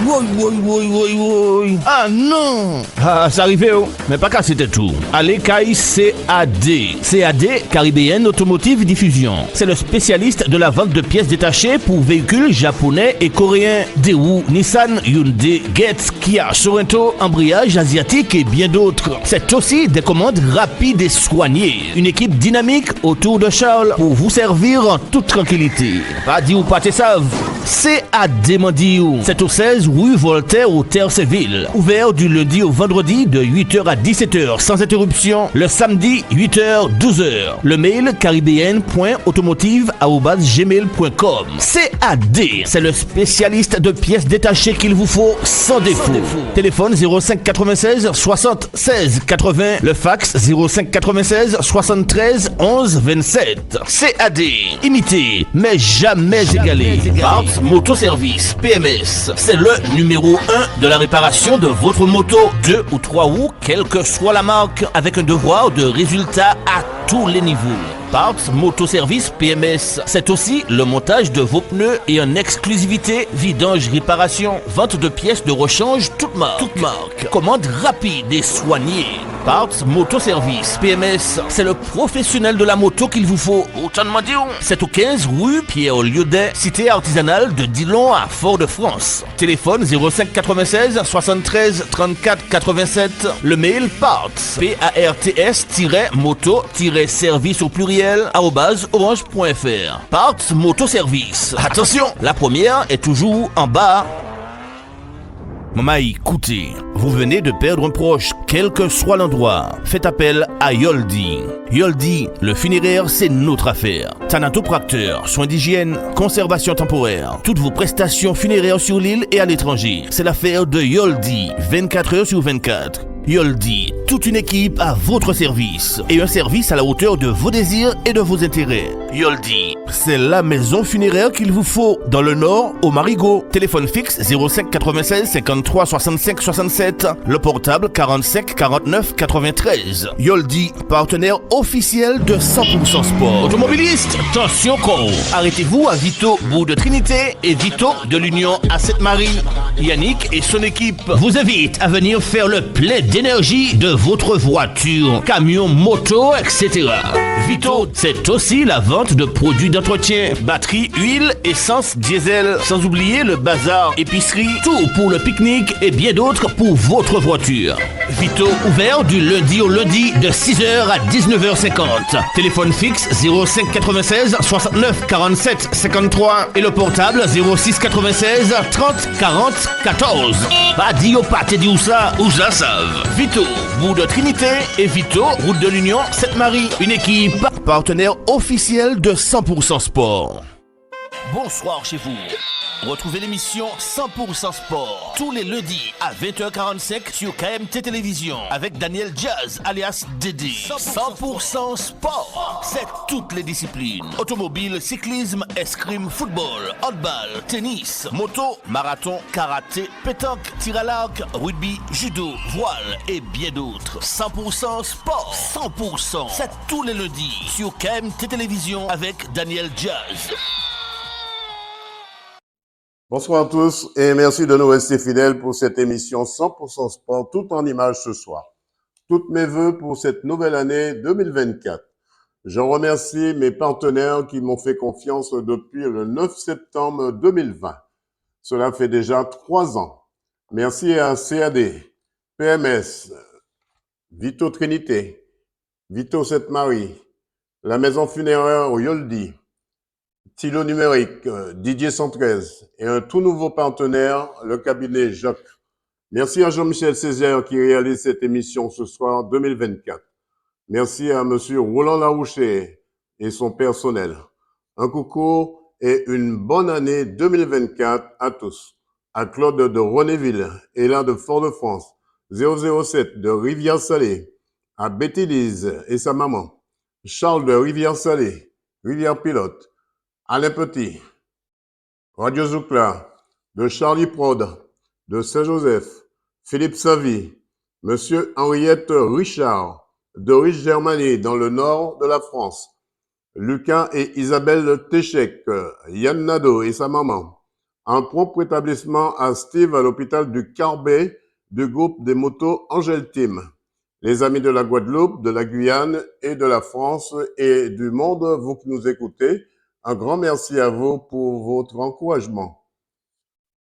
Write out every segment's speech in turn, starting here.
Oui. Ah non. Ah, ça arrive, oh. Mais pas qu'à c'était tout. Allez, Kai CAD. CAD, Caribbean Automotive Diffusion. C'est le spécialiste de la vente de pièces détachées pour véhicules japonais et coréens. Daewoo, Nissan, Hyundai, Getz, Kia, Sorento, embrayage asiatique et bien d'autres. C'est aussi des commandes rapides et soignées. Une équipe dynamique autour de Charles pour vous servir en toute tranquillité. Pas dit ou pas te savent. CAD Mandiou. C'est au 16 rue Voltaire au Terre-Séville. Ouvert du lundi au vendredi de 8h à 17h sans interruption. Le samedi 8h 12h. Le mail caribbean.automotive@gmail.com. CAD, c'est le spécialiste de pièces détachées qu'il vous faut sans défaut. Téléphone 05 96 60 16 80. Le fax 05 96 73 11 27. CAD, imité mais jamais égalé. Parts Motoservice PMS, c'est le numéro 1 de la réparation de votre moto, 2 ou 3 roues, quelle que soit la marque, avec un devoir de résultat à tous les niveaux. Parts Motoservice PMS, c'est aussi le montage de vos pneus et en exclusivité vidange réparation, vente de pièces de rechange toute marque, commande rapide et soignée. Parts Motoservice PMS, c'est le professionnel de la moto qu'il vous faut. Autant de dire, c'est au 15 rue Pierre-Liaudet, cité artisanale de Dillon à Fort-de-France. Téléphone 05 96 73 34 87. Le mail parts parts-moto-service au pluriel @orange.fr. Parts Motoservice. Attention, la première est toujours en bas. Maman, écoutez, vous venez de perdre un proche, quel que soit l'endroit. Faites appel à Yoldi. Yoldi, le funéraire, c'est notre affaire. Thanatopracteur, soins d'hygiène, conservation temporaire. Toutes vos prestations funéraires sur l'île et à l'étranger. C'est l'affaire de Yoldi, 24 heures sur 24. Yoldi, toute une équipe à votre service et un service à la hauteur de vos désirs et de vos intérêts. Yoldi, c'est la maison funéraire qu'il vous faut dans le Nord au Marigot. Téléphone fixe 05 96 53 65 67, le portable 45 49 93. Yoldi, partenaire officiel de 100% Sport. Automobiliste, attention con. Arrêtez-vous à Vito, bout de Trinité et Vito de l'Union à Sainte-Marie. Yannick et son équipe vous invitent à venir faire le plein d'énergie de votre voiture, camion, moto, etc. Vito, c'est aussi la vente de produits d'entretien, batterie, huile, essence, diesel, sans oublier le bazar, épicerie, tout pour le pique-nique et bien d'autres pour votre voiture. Vito, ouvert du lundi au lundi de 6h à 19h50. Téléphone fixe 05 96 69 47 53 et le portable 06 96 30 40 14. Pas dit au pâté dit où ça, où ça savent. Vito, bout de Trinité et Vito, route de l'Union, Sainte-Marie. Une équipe partenaire officielle de 100% Sport. Bonsoir chez vous. Retrouvez l'émission 100% Sport tous les lundis à 20h45 sur KMT Télévision avec Daniel Jazz alias Dédé. 100% Sport, c'est toutes les disciplines. Automobile, cyclisme, escrime, football, handball, tennis, moto, marathon, karaté, pétanque, tir à l'arc, rugby, judo, voile et bien d'autres. 100% Sport, 100%, c'est tous les lundis sur KMT Télévision avec Daniel Jazz. Bonsoir à tous et merci de nous rester fidèles pour cette émission 100% Sport, tout en images ce soir. Toutes mes vœux pour cette nouvelle année 2024. Je remercie mes partenaires qui m'ont fait confiance depuis le 9 septembre 2020. Cela fait déjà 3 ans. Merci à CAD, PMS, Vito Trinité, Vito Sainte-Marie, la maison funéraire Yoldi, Tilo Numérique, Didier 113 et un tout nouveau partenaire, le cabinet Jacques. Merci à Jean-Michel Césaire qui réalise cette émission ce soir 2024. Merci à Monsieur Roland Larouché et son personnel. Un coucou et une bonne année 2024 à tous. À Claude de Renéville, Hélène de Fort-de-France, 007 de Rivière-Salée, à Betty Lise et sa maman, Charles de Rivière-Salée, Rivière-Pilote, Alain Petit, Radio Zoukla, de Charlie Prod, de Saint-Joseph, Philippe Savy, Monsieur Henriette Richard, de Rich Germanie dans le nord de la France, Lucas et Isabelle Téchec, Yann Nadeau et sa maman, Un prompt rétablissement à Steve à l'hôpital du Carbet du groupe des motos Angel Team. Les amis de la Guadeloupe, de la Guyane et de la France et du monde, vous qui nous écoutez, un grand merci à vous pour votre encouragement.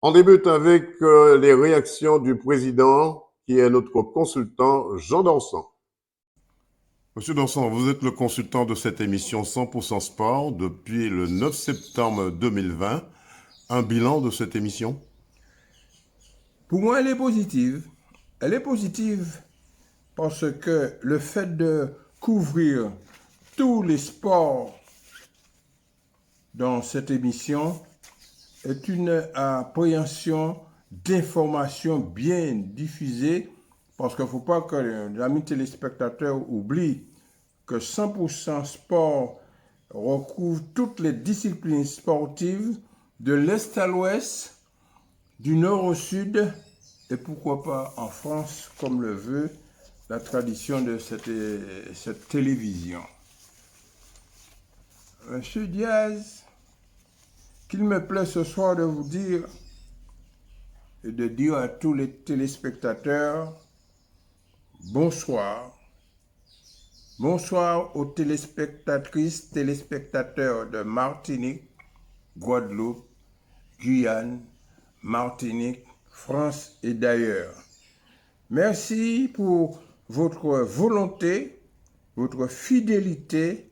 On débute avec les réactions du président, qui est notre consultant, Jean Danson. Monsieur Danson, vous êtes le consultant de cette émission 100% Sport depuis le 9 septembre 2020. Un bilan de cette émission? Pour moi, elle est positive. Elle est positive parce que le fait de couvrir tous les sports dans cette émission est une appréhension d'informations bien diffusées, parce qu'il ne faut pas que les amis téléspectateurs oublient que 100% Sport recouvre toutes les disciplines sportives de l'Est à l'Ouest, du Nord au Sud, et pourquoi pas en France, comme le veut la tradition de cette télévision. Monsieur Diaz, qu'il me plaît ce soir de vous dire et de dire à tous les téléspectateurs bonsoir. Bonsoir aux téléspectatrices, téléspectateurs de Martinique, Guadeloupe, Guyane, Martinique, France et d'ailleurs. Merci pour votre volonté, votre fidélité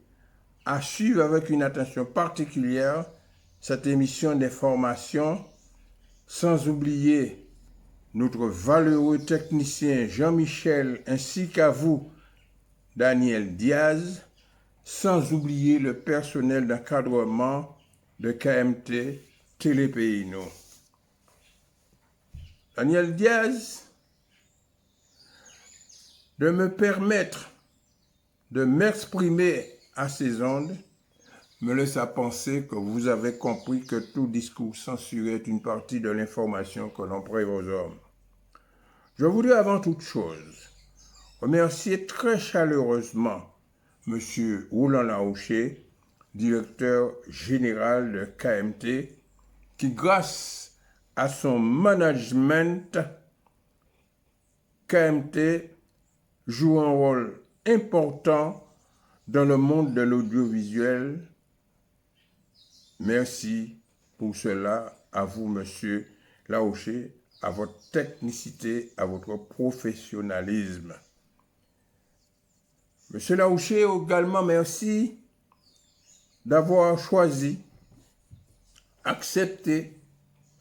à suivre avec une attention particulière cette émission d'information, sans oublier notre valeureux technicien Jean-Michel ainsi qu'à vous, Daniel Diaz, sans oublier le personnel d'encadrement de KMT Télépéino. Daniel Diaz, de me permettre de m'exprimer à ces ondes me laisse à penser que vous avez compris que tout discours censuré est une partie de l'information que l'on prête aux hommes. Je voudrais avant toute chose remercier très chaleureusement M. Roland Larouché, directeur général de KMT, qui grâce à son management, KMT joue un rôle important dans le monde de l'audiovisuel. Merci pour cela à vous, Monsieur Larouché, à votre technicité, à votre professionnalisme. Monsieur Larouché, également merci d'avoir choisi, accepté,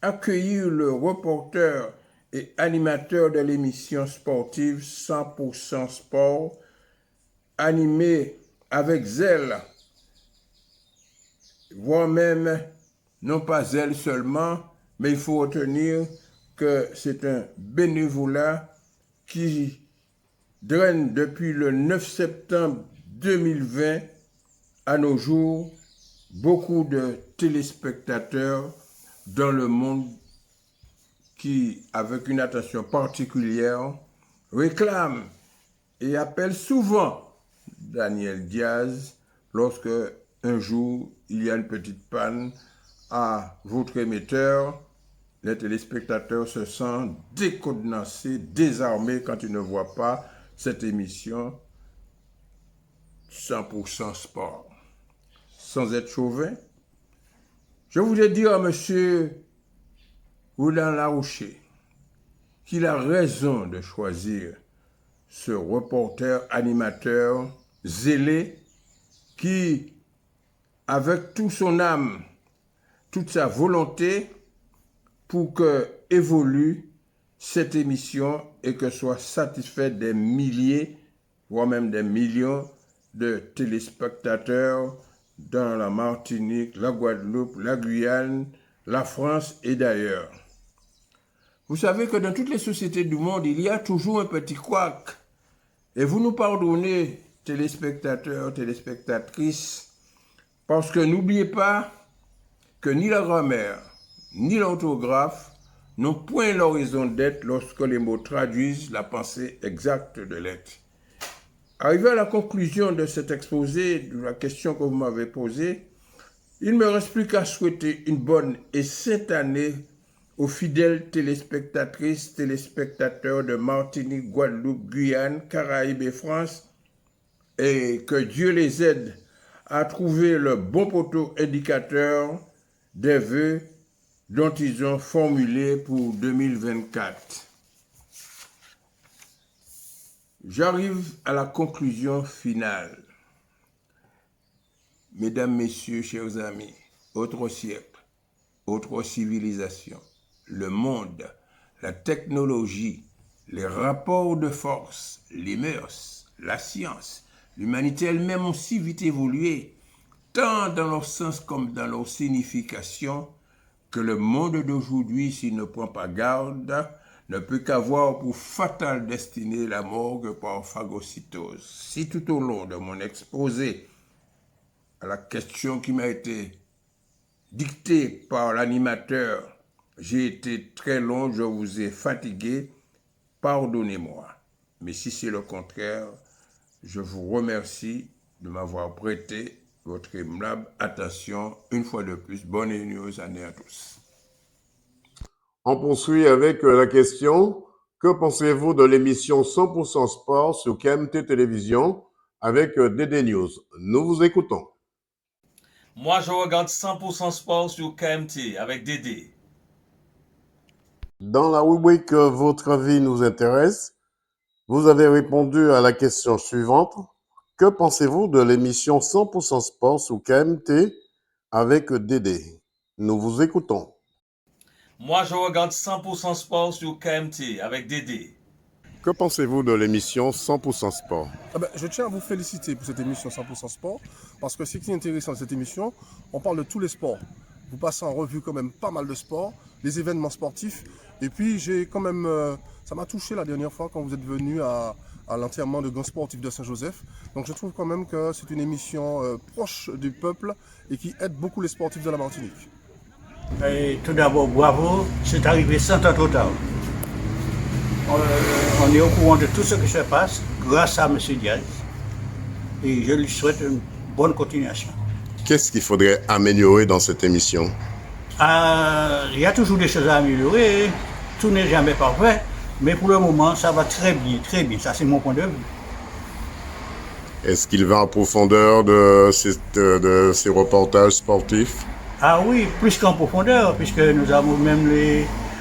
accueillir le reporter et animateur de l'émission sportive 100% Sport, animé avec zèle, voire même, non pas zèle seulement, mais il faut retenir que c'est un bénévolat qui draine depuis le 9 septembre 2020 à nos jours beaucoup de téléspectateurs dans le monde qui, avec une attention particulière, réclament et appellent souvent Daniel Diaz lorsque un jour il y a une petite panne à votre émetteur. Les téléspectateurs se sentent décontenancés, désarmés quand ils ne voient pas cette émission 100% Sport. Sans être chauvin, je voudrais dire à M. Roland Larouché qu'il a raison de choisir ce reporter animateur zélé qui, avec toute son âme, toute sa volonté, pour que évolue cette émission et que soit satisfait des milliers, voire même des millions de téléspectateurs dans la Martinique, la Guadeloupe, la Guyane, la France et d'ailleurs. Vous savez que dans toutes les sociétés du monde, il y a toujours un petit couac. Et vous nous pardonnez, téléspectateurs, téléspectatrices, parce que n'oubliez pas que ni la grammaire, ni l'orthographe n'ont point leur raison d'être lorsque les mots traduisent la pensée exacte de l'être. Arrivé à la conclusion de cet exposé, de la question que vous m'avez posée, Il ne me reste plus qu'à souhaiter une bonne et sainte année aux fidèles téléspectatrices, téléspectateurs de Martinique, Guadeloupe, Guyane, Caraïbes et France, et que Dieu les aide à trouver le bon poteau indicateur des vœux dont ils ont formulé pour 2024. J'arrive à la conclusion finale. Mesdames, Messieurs, chers amis, autre siècle, autre civilisation, le monde, la technologie, les rapports de force, les mœurs, la science, l'humanité elle-même ont si vite évolué, tant dans leur sens comme dans leur signification, que le monde d'aujourd'hui, s'il ne prend pas garde, ne peut qu'avoir pour fatale destinée la morgue par phagocytose. Si tout au long de mon exposé à la question qui m'a été dictée par l'animateur, j'ai été très long, je vous ai fatigué, pardonnez-moi. Mais si c'est le contraire, je vous remercie de m'avoir prêté votre aimable attention. Une fois de plus, bonne et heureuse année à tous. On poursuit avec la question « Que pensez-vous de l'émission 100% Sport sur KMT Télévision avec DD News ?» Nous vous écoutons. Moi, je regarde 100% Sport sur KMT avec Dédé. Dans la rubrique « Votre avis nous intéresse », vous avez répondu à la question suivante. Que pensez-vous de l'émission 100% Sport sur KMT avec Dédé? Nous vous écoutons. Moi, je regarde 100% Sport sur KMT avec Dédé. Que pensez-vous de l'émission 100% Sport? Je tiens à vous féliciter pour cette émission 100% Sport, parce que ce qui est intéressant dans cette émission, on parle de tous les sports. Vous passez en revue quand même pas mal de sports, les événements sportifs, et puis j'ai quand même, ça m'a touché la dernière fois quand vous êtes venu à l'enterrement de Grand Sportif de Saint-Joseph. Donc je trouve quand même que c'est une émission proche du peuple et qui aide beaucoup les sportifs de la Martinique. Et tout d'abord, bravo, c'est arrivé 100 ans trop tard. On est au courant de tout ce qui se passe grâce à M. Diaz et je lui souhaite une bonne continuation. Qu'est-ce qu'il faudrait améliorer dans cette émission? Il y a toujours des choses à améliorer, tout n'est jamais parfait, mais pour le moment ça va très bien, ça c'est mon point de vue. Est-ce qu'il va en profondeur de ces reportages sportifs? Ah oui, plus qu'en profondeur, puisque nous avons même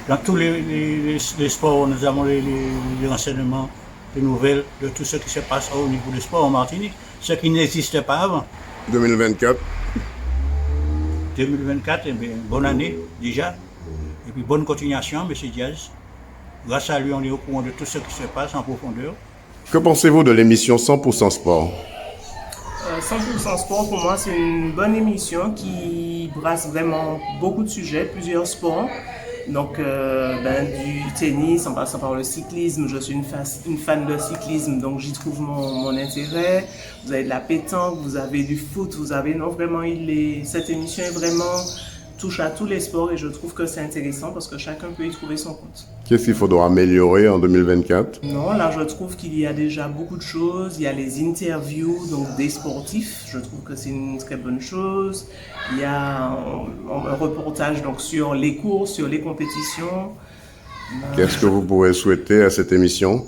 dans tous les sports, nous avons les renseignements, les nouvelles de tout ce qui se passe au niveau du sport en Martinique, ce qui n'existait pas avant. 2024. 2024, eh bien, bonne année déjà, et puis bonne continuation, M. Diaz. Grâce à lui, on est au courant de tout ce qui se passe en profondeur. Que pensez-vous de l'émission 100% Sport? 100% Sport, pour moi, c'est une bonne émission qui brasse vraiment beaucoup de sujets, plusieurs sports. Donc, du tennis, en passant par le cyclisme, je suis une fan de cyclisme, donc j'y trouve mon intérêt. Vous avez de la pétanque, vous avez du foot, vous avez, non, vraiment, cette émission est vraiment touche à tous les sports et je trouve que c'est intéressant parce que chacun peut y trouver son compte. Qu'est-ce qu'il faudra améliorer en 2024? Non, là je trouve qu'il y a déjà beaucoup de choses. Il y a les interviews donc des sportifs, je trouve que c'est une très bonne chose. Il y a un reportage donc sur les courses, sur les compétitions. Qu'est-ce que vous pourrez souhaiter à cette émission?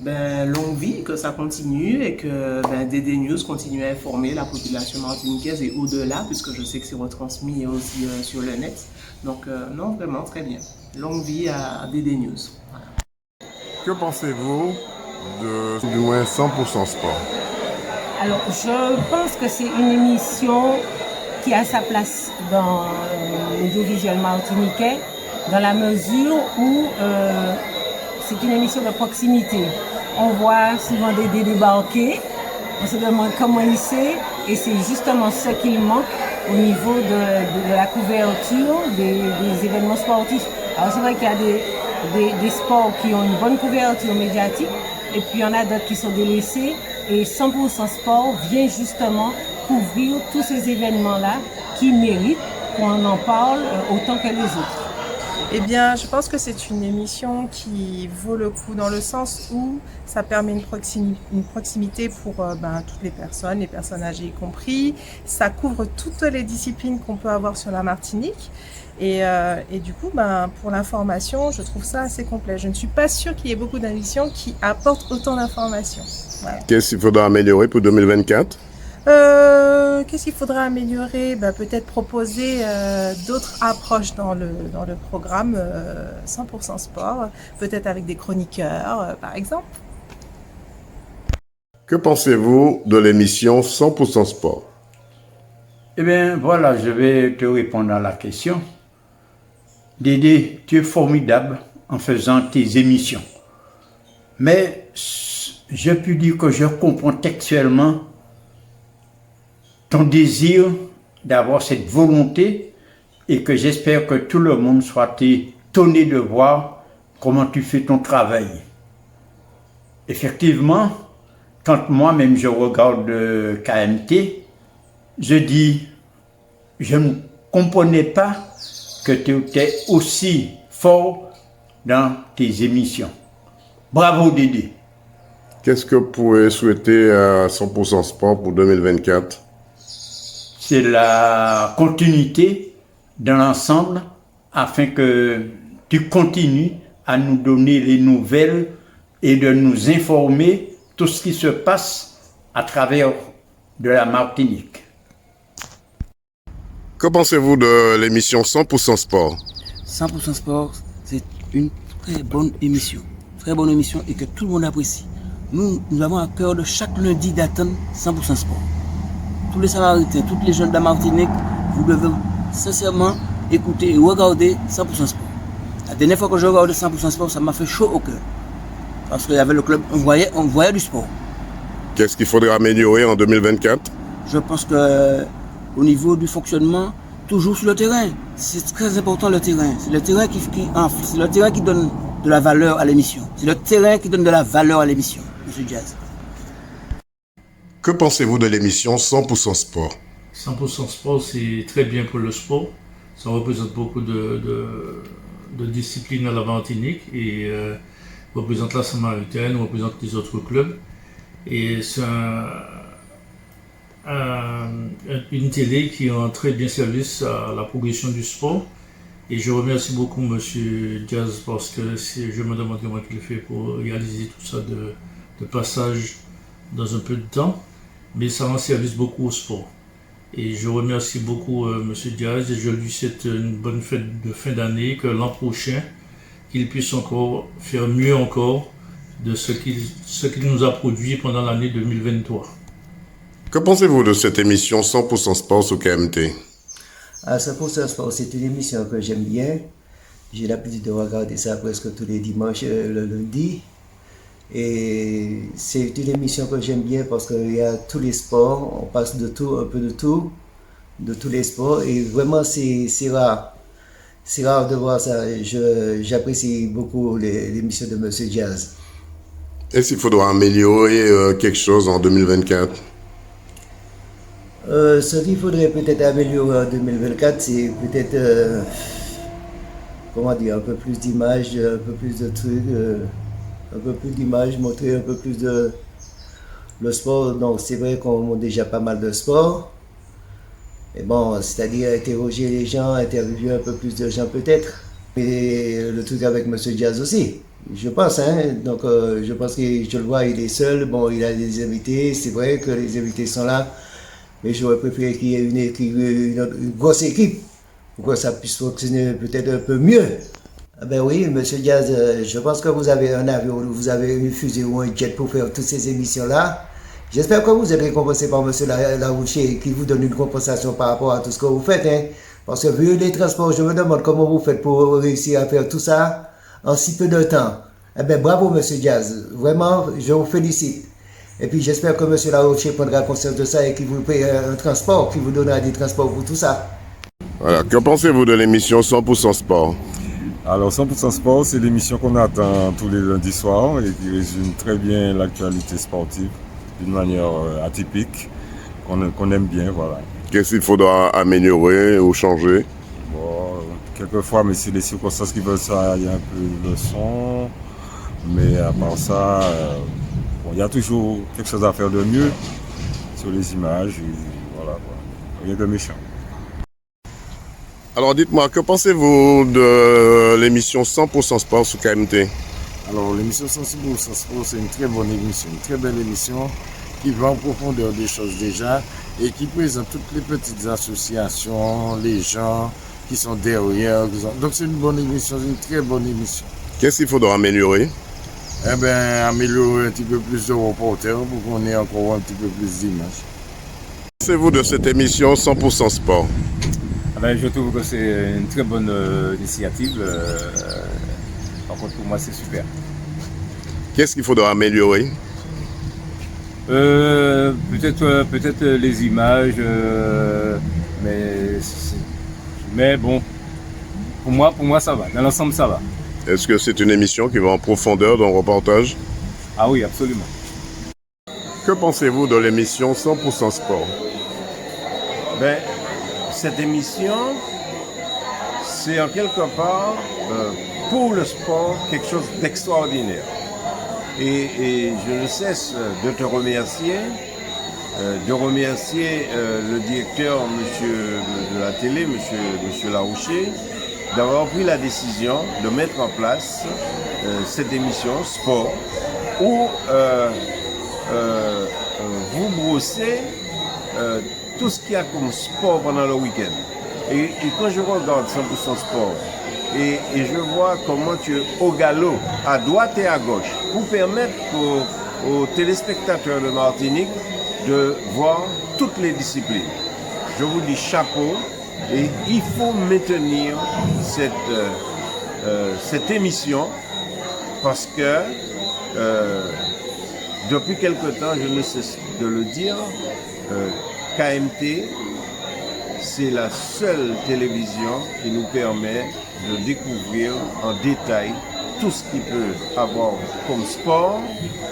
Longue vie, que ça continue et que DD News continue à informer la population martiniquaise et au-delà, puisque je sais que c'est retransmis aussi sur le net. Donc non, vraiment très bien. Longue vie à DD News. Voilà. Que pensez-vous du moins 100% Sport? Alors, je pense que c'est une émission qui a sa place dans l'audiovisuel martiniquais, dans la mesure où c'est une émission de proximité. On voit souvent des débarquer, on se demande comment il sait, et c'est justement ce qu'il manque au niveau de la couverture des événements sportifs. Alors c'est vrai qu'il y a des sports qui ont une bonne couverture médiatique, et puis il y en a d'autres qui sont délaissés, et 100% Sport vient justement couvrir tous ces événements-là qui méritent qu'on en parle autant que les autres. Eh bien, je pense que c'est une émission qui vaut le coup dans le sens où ça permet une proximité pour toutes les personnes âgées y compris. Ça couvre toutes les disciplines qu'on peut avoir sur la Martinique. Et du coup, pour l'information, je trouve ça assez complet. Je ne suis pas sûre qu'il y ait beaucoup d'émissions qui apportent autant d'informations. Voilà. Qu'est-ce qu'il faudra améliorer pour 2024? Qu'est-ce qu'il faudra améliorer? Peut-être proposer d'autres approches dans le programme 100% sport, peut-être avec des chroniqueurs, par exemple. Que pensez-vous de l'émission 100% sport? Eh bien, voilà, je vais te répondre à la question. Dédé, tu es formidable en faisant tes émissions. Mais je peux dire que je comprends textuellement ton désir d'avoir cette volonté et que j'espère que tout le monde soit étonné de voir comment tu fais ton travail. Effectivement, quand moi-même je regarde le KMT, je dis, je ne comprenais pas que tu étais aussi fort dans tes émissions. Bravo Dédé. Qu'est-ce que vous pouvez souhaiter à 100% sport pour 2024? C'est la continuité dans l'ensemble afin que tu continues à nous donner les nouvelles et de nous informer tout ce qui se passe à travers de la Martinique. Que pensez-vous de l'émission 100% sport? 100% sport, c'est une très bonne émission et que tout le monde apprécie. Nous avons à cœur de chaque lundi d'attendre 100% sport. Tous les Samaritains, toutes les jeunes de la Martinique, vous devez sincèrement écouter et regarder 100% sport. La dernière fois que j'ai regardé 100% sport, ça m'a fait chaud au cœur. Parce qu'il y avait le club, on voyait du sport. Qu'est-ce qu'il faudra améliorer en 2024? Je pense que au niveau du fonctionnement, toujours sur le terrain. C'est très important le terrain. C'est le terrain qui donne de la valeur à l'émission. C'est le terrain qui donne de la valeur à l'émission, M. Jazz. Que pensez-vous de l'émission 100% sport? 100% sport, c'est très bien pour le sport. Ça représente beaucoup de disciplines à la Martinique et représente la Samaritaine, représente les autres clubs. Et c'est une télé qui rend très bien service à la progression du sport. Et je remercie beaucoup M. Diaz parce que je me demande comment il fait pour réaliser tout ça de passage dans un peu de temps. Mais ça rend service beaucoup au sport. Et je remercie beaucoup M. Diaz et je lui souhaite une bonne fête de fin d'année, que l'an prochain, qu'il puisse encore faire mieux encore de ce qu'il nous a produit pendant l'année 2023. Que pensez-vous de cette émission 100% sport sur KMT? 100% sport, c'est une émission que j'aime bien. J'ai l'habitude de regarder ça presque tous les dimanches, le lundi. Et c'est une émission que j'aime bien parce qu'il y a tous les sports, on passe de tout, un peu de tout, de tous les sports. Et vraiment, c'est rare. C'est rare de voir ça. J'apprécie beaucoup l'émission de M. Diaz. Est-ce qu'il faudra améliorer quelque chose en 2024? Ce qu'il faudrait peut-être améliorer en 2024, c'est peut-être, un peu plus d'images, un peu plus de trucs, un peu plus d'images, montrer un peu plus de le sport. Donc c'est vrai qu'on a déjà pas mal de sport. Mais bon, c'est-à-dire interroger les gens, interviewer un peu plus de gens peut-être. Et le truc avec M. Diaz aussi, je pense. Donc je pense que je le vois, il est seul. Bon, il a des invités. C'est vrai que les invités sont là. Mais j'aurais préféré qu'il y ait une grosse équipe pour que ça puisse fonctionner peut-être un peu mieux. Ben oui, M. Diaz, je pense que vous avez un avion, vous avez une fusée ou un jet pour faire toutes ces émissions-là. J'espère que vous êtes récompensé par M. Larouché qui vous donne une compensation par rapport à tout ce que vous faites. Parce que vu les transports, je me demande comment vous faites pour réussir à faire tout ça en si peu de temps. Eh bien, bravo M. Diaz, vraiment, je vous félicite. Et puis j'espère que M. Larouché prendra conscience de ça et qu'il vous paye un transport, qu'il vous donnera des transports pour tout ça. Voilà, que pensez-vous de l'émission 100% sport? Alors 100% sport, c'est l'émission qu'on attend tous les lundis soirs et qui résume très bien l'actualité sportive d'une manière atypique, qu'on aime bien, voilà. Qu'est-ce qu'il faudra améliorer ou changer? Bon, Quelquefois, mais c'est les circonstances qui veulent ça, il y a un peu le son. Mais à part ça, bon, il y a toujours quelque chose à faire de mieux sur les images. Et voilà, quoi. Rien de méchant. Alors dites-moi, que pensez-vous de l'émission 100% Sport sur KMT? Alors l'émission 100% Sport, c'est une très bonne émission, une très belle émission qui va en profondeur des choses déjà et qui présente toutes les petites associations, les gens qui sont derrière. Donc c'est une bonne émission, une très bonne émission. Qu'est-ce qu'il faudra améliorer? Eh bien, améliorer un petit peu plus de reporters pour qu'on ait encore un petit peu plus d'images. Que pensez-vous de cette émission 100% Sport? Ben, je trouve que c'est une très bonne initiative. Par contre, pour moi, c'est super. Qu'est-ce qu'il faudra améliorer? Peut-être les images, mais bon, pour moi, ça va. Dans l'ensemble, ça va. Est-ce que c'est une émission qui va en profondeur dans le reportage? Ah oui, absolument. Que pensez-vous de l'émission 100% Sport? Ben, cette émission, c'est en quelque part, pour le sport, quelque chose d'extraordinaire. Et je ne cesse de te remercier, le directeur de la télé, monsieur Larouché, d'avoir pris la décision de mettre en place cette émission sport où vous brossez tout ce qu'il y a comme sport pendant le week-end. Et quand je regarde 100% Sport et je vois comment tu es au galop, à droite et à gauche, pour permettre aux téléspectateurs de Martinique de voir toutes les disciplines. Je vous dis chapeau, et il faut maintenir cette émission parce que depuis quelque temps, je ne cesse de le dire, KMT, c'est la seule télévision qui nous permet de découvrir en détail tout ce qu'il peut avoir comme sport,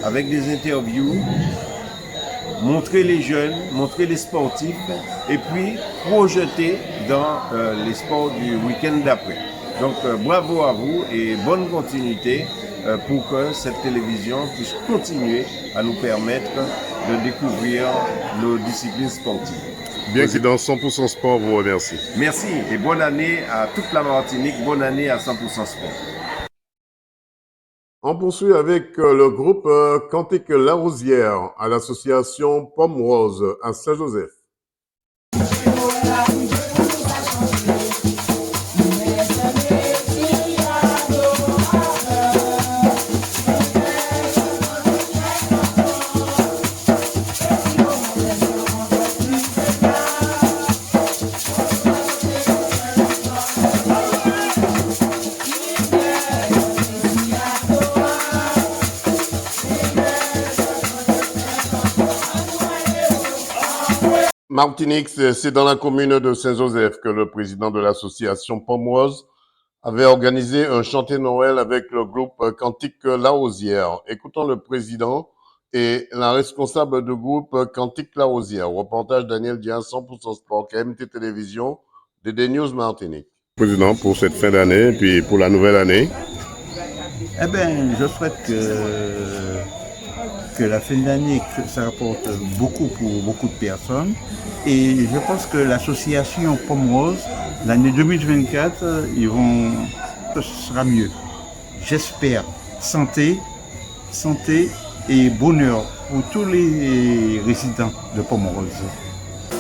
avec des interviews, montrer les jeunes, montrer les sportifs, et puis projeter dans les sports du week-end d'après. Donc bravo à vous et bonne continuité pour que cette télévision puisse continuer à nous permettre de découvrir nos disciplines sportives. Bien que dans 100% Sport, vous remercie. Merci et bonne année à toute la Martinique, bonne année à 100% Sport. On poursuit avec le groupe Cantique La Rosière à l'association Pomme Rose à Saint-Joseph. Martinique, c'est dans la commune de Saint-Joseph que le président de l'association Pomme Rose avait organisé un chantier Noël avec le groupe Cantique La Rosière. Écoutons le président et la responsable du groupe Cantique La Rosière. Reportage Daniel Diaz, 100% Sport, KMT Télévision, DD News Martinique. Président, pour cette fin d'année et puis pour la nouvelle année. Eh bien, je souhaite que la fin d'année, ça rapporte beaucoup pour beaucoup de personnes. Et je pense que l'association Pomme Rose, l'année 2024, ce sera mieux. J'espère santé et bonheur pour tous les résidents de Pomme Rose.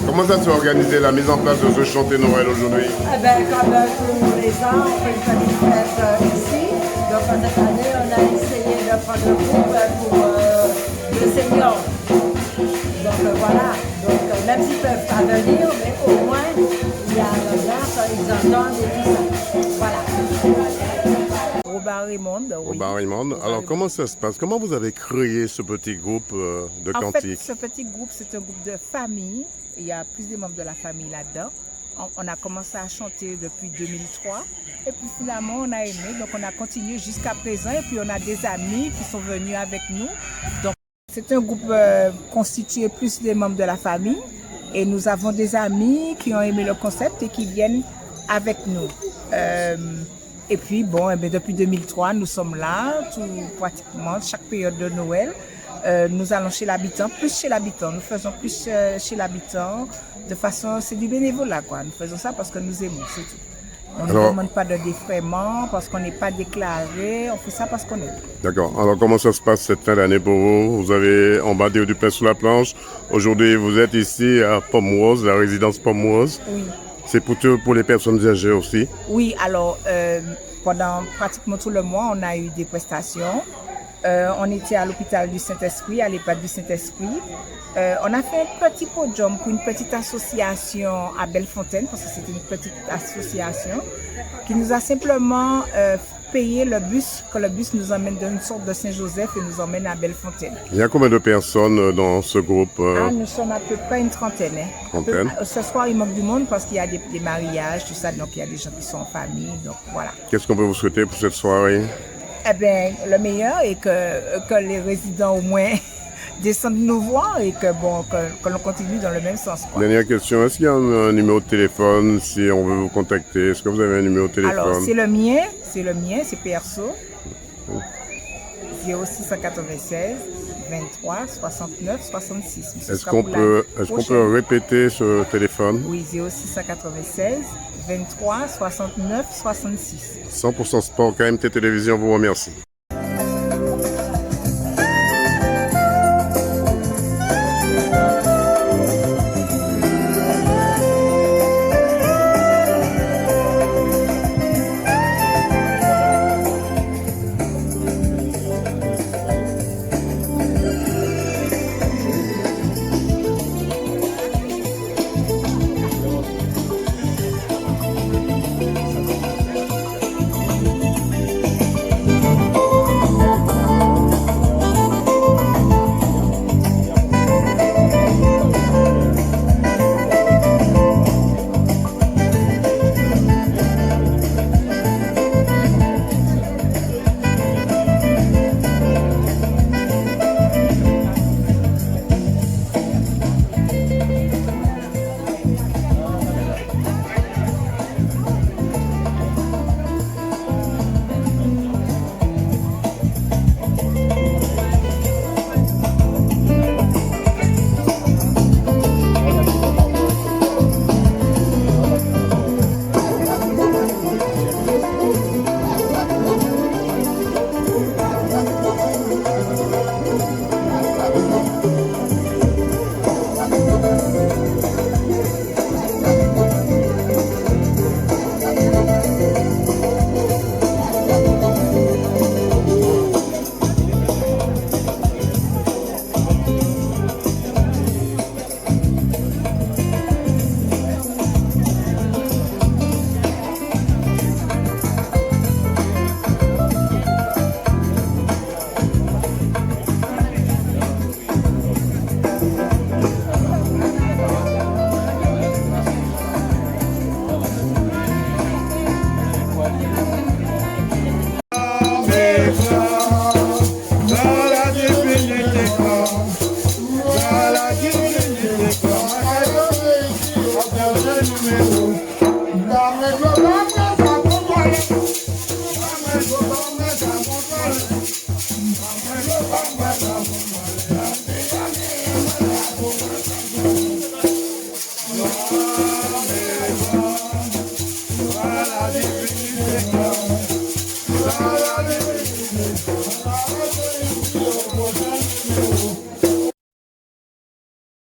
Comment ça s'est organisé la mise en place de ce chantier Noël aujourd'hui? Eh bien, comme tous les ans, on fait une petite fête ici. Donc cette année, on a essayé de prendre le groupe pour le senior. Donc voilà, donc même s'ils ne peuvent pas venir, mais au moins il y a l'ambiance, ils entendent et tout ça. Voilà. Robin Raymond. Oui. Robin Raymond. Alors comment ça se passe? Comment vous avez créé ce petit groupe de cantique? En fait, ce petit groupe, c'est un groupe de famille. Il y a plusieurs membres de la famille là-dedans. On a commencé à chanter depuis 2003 et puis finalement on a aimé, donc on a continué jusqu'à présent et puis on a des amis qui sont venus avec nous. Donc c'est un groupe constitué plus des membres de la famille et nous avons des amis qui ont aimé le concept et qui viennent avec nous. Et puis, bon, depuis 2003, nous sommes là, pratiquement chaque période de Noël. Nous allons chez l'habitant, plus chez l'habitant. Nous faisons plus chez l'habitant de façon, c'est du bénévolat, quoi. Nous faisons ça parce que nous aimons, c'est tout. On ne demande pas de défraiement parce qu'on n'est pas déclaré, on fait ça parce qu'on aime. D'accord. Alors, comment ça se passe cette fin d'année pour vous? Vous avez, on va dire, du pain sur la planche. Aujourd'hui, vous êtes ici à Pomerose, la résidence Pomerose. Oui. C'est pour les personnes âgées aussi? Oui, alors, pendant pratiquement tout le mois, on a eu des prestations. On était à l'hôpital du Saint-Esprit, à l'EHPAD du Saint-Esprit. On a fait un petit podium pour une petite association à Bellefontaine, parce que c'était une petite association, qui nous a simplement payé le bus, que le bus nous emmène d'une sorte de Saint-Joseph et nous emmène à Bellefontaine. Il y a combien de personnes dans ce groupe? Nous sommes à peu près une trentaine. Trentaine. Ce soir, il manque du monde parce qu'il y a des mariages, tout ça, donc il y a des gens qui sont en famille, donc voilà. Qu'est-ce qu'on peut vous souhaiter pour cette soirée? Eh bien, le meilleur est que les résidents au moins descendent nous voir et que l'on continue dans le même sens, quoi. Dernière question, est-ce qu'il y a un numéro de téléphone si on veut vous contacter? Est-ce que vous avez un numéro de téléphone? Alors, c'est le mien, c'est perso. 0696 23 69 66. Est-ce qu'on peut répéter ce téléphone? Oui, 0696 23 69 66. 100% Sport, KMT Télévision vous remercie.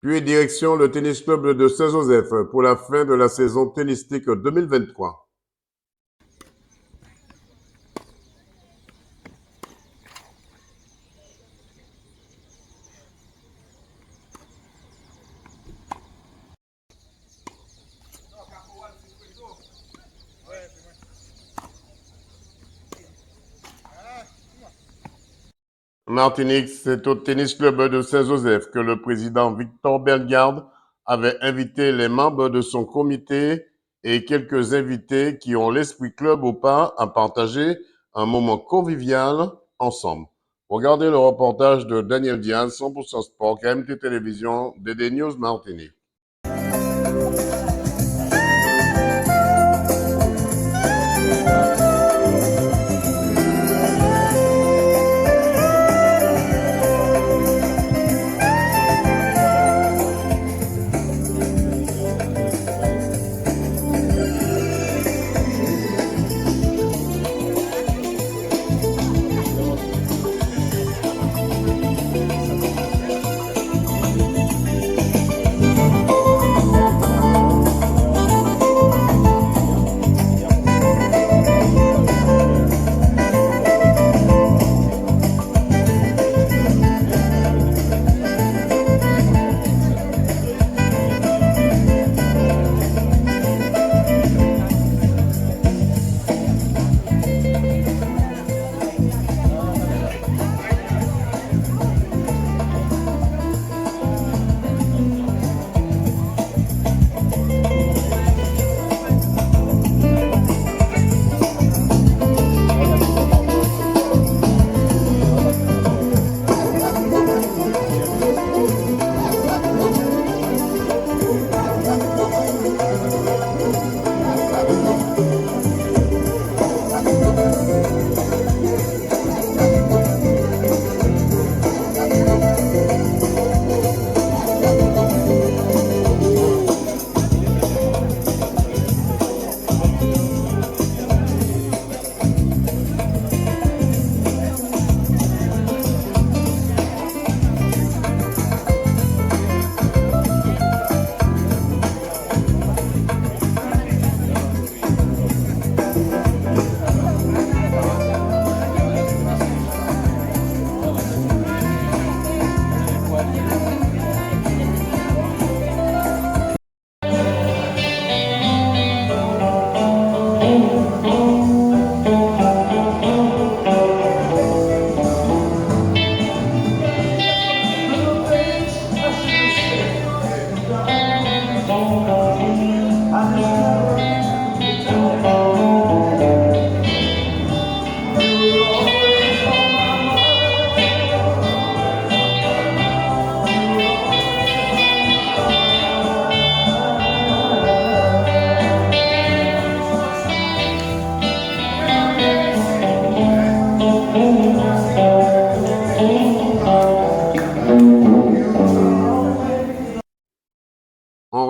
Puis direction le tennis club de Saint-Joseph pour la fin de la saison tennistique 2023. Martinique, c'est au tennis club de Saint-Joseph que le président Victor Bellegarde avait invité les membres de son comité et quelques invités qui ont l'esprit club ou pas à partager un moment convivial ensemble. Regardez le reportage de Daniel Diaz, 100% Sport, KMT Télévision, DD News Martinique.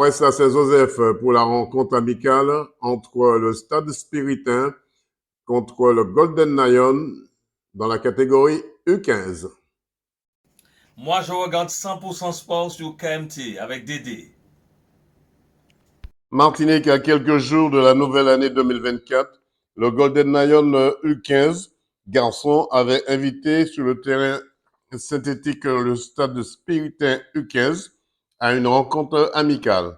après ça, c'est Joseph pour la rencontre amicale entre le Stade Spiritain contre le Golden Lion dans la catégorie U15. Moi, je regarde 100% sport sur KMT avec Dédé. Martinique, à quelques jours de la nouvelle année 2024, le Golden Lion U15 garçon avait invité sur le terrain synthétique le Stade Spiritain U15 à une rencontre amicale.